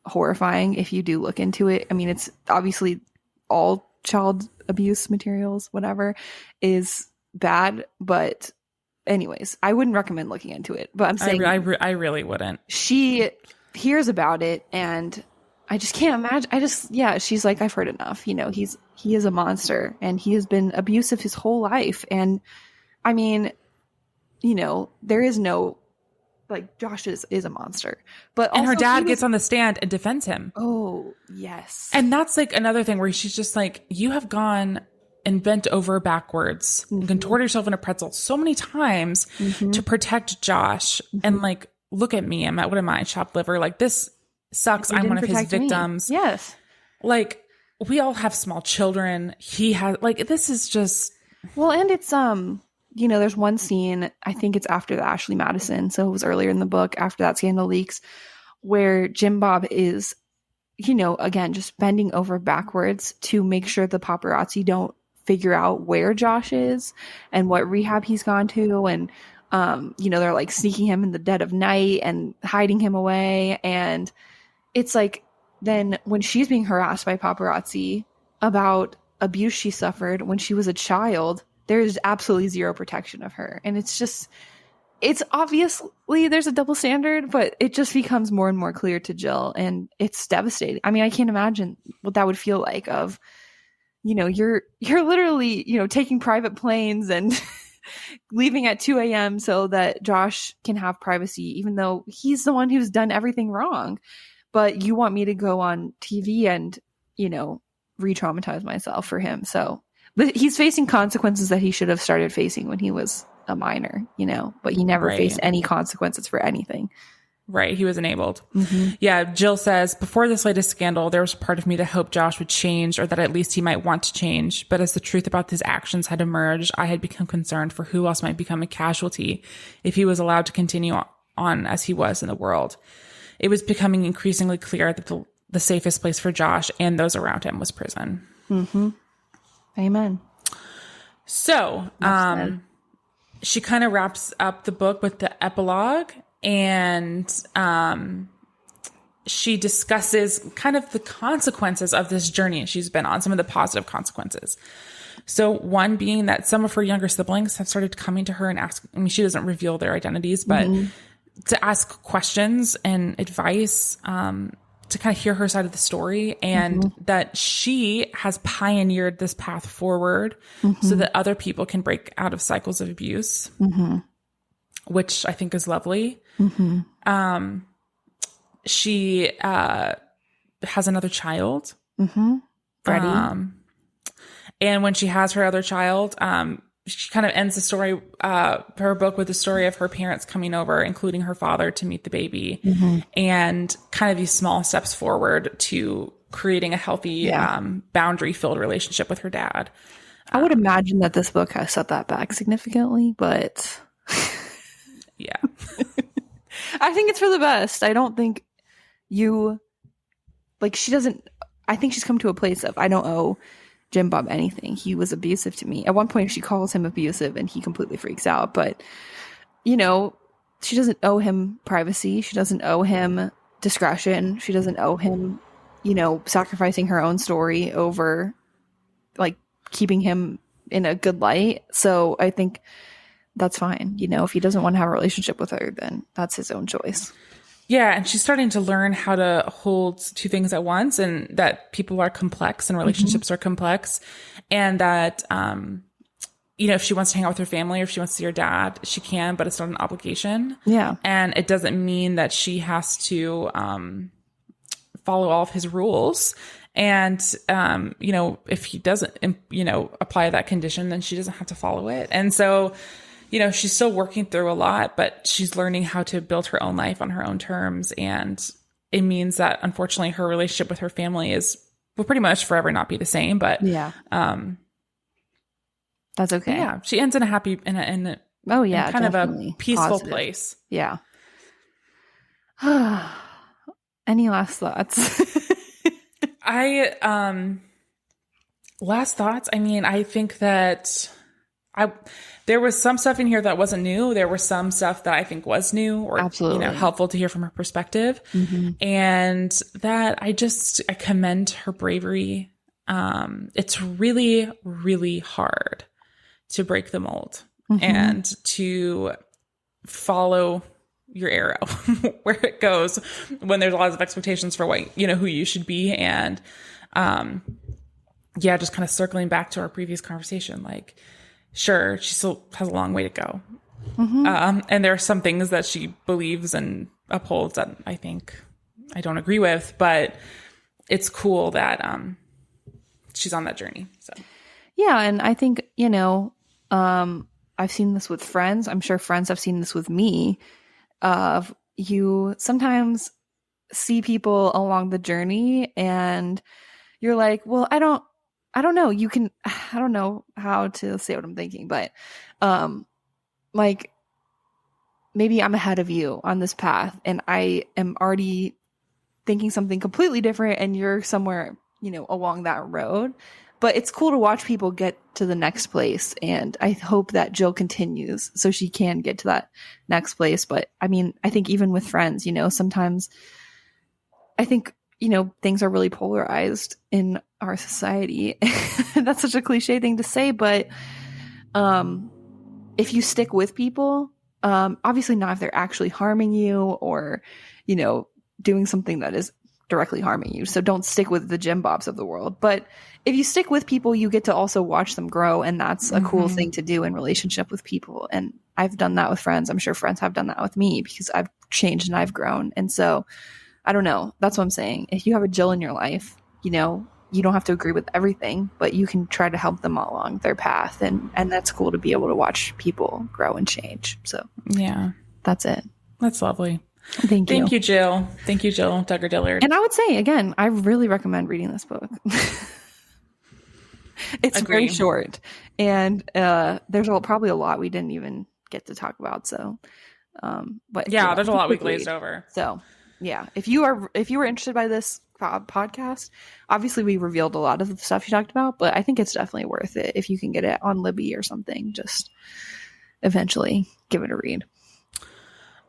horrifying if you do look into it. I mean, it's obviously all child abuse materials, whatever, is bad. But anyways, I wouldn't recommend looking into it. But I'm saying I really wouldn't. She hears about it, and I just can't imagine. She's like, I've heard enough. You know, he is a monster, and he has been abusive his whole life. And I mean, you know, there is no like Josh is a monster. But and also her dad gets on the stand and defends him. Oh, yes. And that's like another thing where she's just like, you have gone and bent over backwards and contorted yourself in a pretzel so many times to protect Josh. And like, look at me. What am I? Chopped liver. Like, this sucks. I'm one of his victims. Me. Yes. Like, we all have small children. He has, like, this is just. Well, and it's, you know, there's one scene, I think it's after the Ashley Madison. So it was earlier in the book, after that scandal leaks, where Jim Bob is, you know, again, just bending over backwards to make sure the paparazzi don't figure out where Josh is and what rehab he's gone to. And, you know, they're like sneaking him in the dead of night and hiding him away. And it's like, then when she's being harassed by paparazzi about abuse she suffered when she was a child, there's absolutely zero protection of her. And it's just, it's obviously there's a double standard, but it just becomes more and more clear to Jill, and it's devastating. I mean, I can't imagine what that would feel like of, you know, you're literally, you know, taking private planes and leaving at 2 a.m. so that Josh can have privacy, even though he's the one who's done everything wrong. But you want me to go on TV and, you know, re-traumatize myself for him. So, but he's facing consequences that he should have started facing when he was a minor, you know, but he never faced any consequences for anything. Right. He was enabled. Yeah. Jill says, before this latest scandal, there was a part of me that hoped Josh would change, or that at least he might want to change. But as the truth about his actions had emerged, I had become concerned for who else might become a casualty if he was allowed to continue on as he was in the world. It was becoming increasingly clear that the safest place for Josh and those around him was prison. Amen. So, she kind of wraps up the book with the epilogue, and she discusses kind of the consequences of this journey she's been on, some of the positive consequences. So one being that some of her younger siblings have started coming to her and ask, I mean, she doesn't reveal their identities, but to ask questions and advice, to kind of hear her side of the story, and that she has pioneered this path forward so that other people can break out of cycles of abuse, which I think is lovely. She has another child, Freddie. and when she has her other child, she kind of ends the story, her book, with the story of her parents coming over, including her father, to meet the baby, and kind of these small steps forward to creating a healthy, boundary-filled relationship with her dad. I would imagine that this book has set that back significantly, but yeah, I think it's for the best. I don't think she doesn't, I think she's come to a place of, I don't owe Jim Bob anything. He was abusive to me. At one point, she calls him abusive and he completely freaks out. But, you know, she doesn't owe him privacy. She doesn't owe him discretion. She doesn't owe him, you know, sacrificing her own story over, like, keeping him in a good light. So I think that's fine. You know, if he doesn't want to have a relationship with her, then that's his own choice. Yeah, and she's starting to learn how to hold two things at once, and that people are complex and relationships are complex, and that, you know, if she wants to hang out with her family or if she wants to see her dad, she can, but it's not an obligation. Yeah. And it doesn't mean that she has to follow all of his rules. And, you know, if he doesn't, you know, apply that condition, then she doesn't have to follow it. And so, you know, she's still working through a lot, but she's learning how to build her own life on her own terms. And it means that, unfortunately, her relationship with her family will pretty much forever not be the same. But yeah, that's okay. Yeah, she ends in a happy, in kind of a peaceful place. Yeah. Any last thoughts? Last thoughts. I mean, I think that there was some stuff in here that wasn't new. There was some stuff that I think was new, or absolutely, you know, helpful to hear from her perspective. And that I commend her bravery. It's really, really hard to break the mold and to follow your arrow where it goes when there's lots of expectations for what, you know, who you should be. And, yeah, just kind of circling back to our previous conversation, like, sure, she still has a long way to go. And there are some things that she believes and upholds that I think I don't agree with, but it's cool that she's on that journey. So yeah, and I think, I've seen this with friends. I'm sure friends have seen this with me. Of you sometimes see people along the journey and you're like, well, I don't know. I don't know how to say what I'm thinking, but like maybe I'm ahead of you on this path and I am already thinking something completely different and you're somewhere, along that road. But it's cool to watch people get to the next place. And I hope that Jill continues so she can get to that next place. But I mean, I think even with friends, sometimes I think, things are really polarized in our society. That's such a cliche thing to say. But if you stick with people, obviously not if they're actually harming you or, doing something that is directly harming you. So don't stick with the Jim Bobs of the world. But if you stick with people, you get to also watch them grow. And that's a cool thing to do in relationship with people. And I've done that with friends. I'm sure friends have done that with me because I've changed and I've grown. And so I don't know. That's what I'm saying. If you have a Jill in your life, you don't have to agree with everything, but you can try to help them along their path. And that's cool to be able to watch people grow and change. So yeah, that's it. That's lovely. Thank you. Thank you, Jill. Thank you, Jill Duggar Dillard. And I would say, again, I really recommend reading this book. It's very short. And there's probably a lot we didn't even get to talk about. So, but yeah, there's a lot we glazed over. So, yeah, if you were interested by this podcast, obviously we revealed a lot of the stuff you talked about, but I think it's definitely worth it if you can get it on Libby or something. Just eventually give it a read.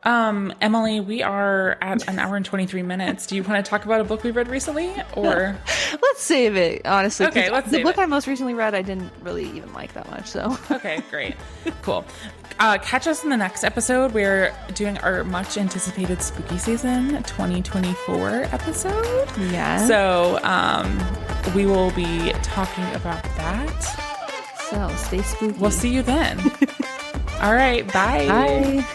Emily, we are at an hour and 23 minutes. Do you want to talk about a book we read recently, or let's save it? Honestly, okay. The book I most recently read, I didn't really even like that much. So okay, great, cool. Catch us in the next episode. We're doing our much anticipated spooky season 2024 episode. Yeah. So we will be talking about that. So stay spooky. We'll see you then. All right. Bye. Bye.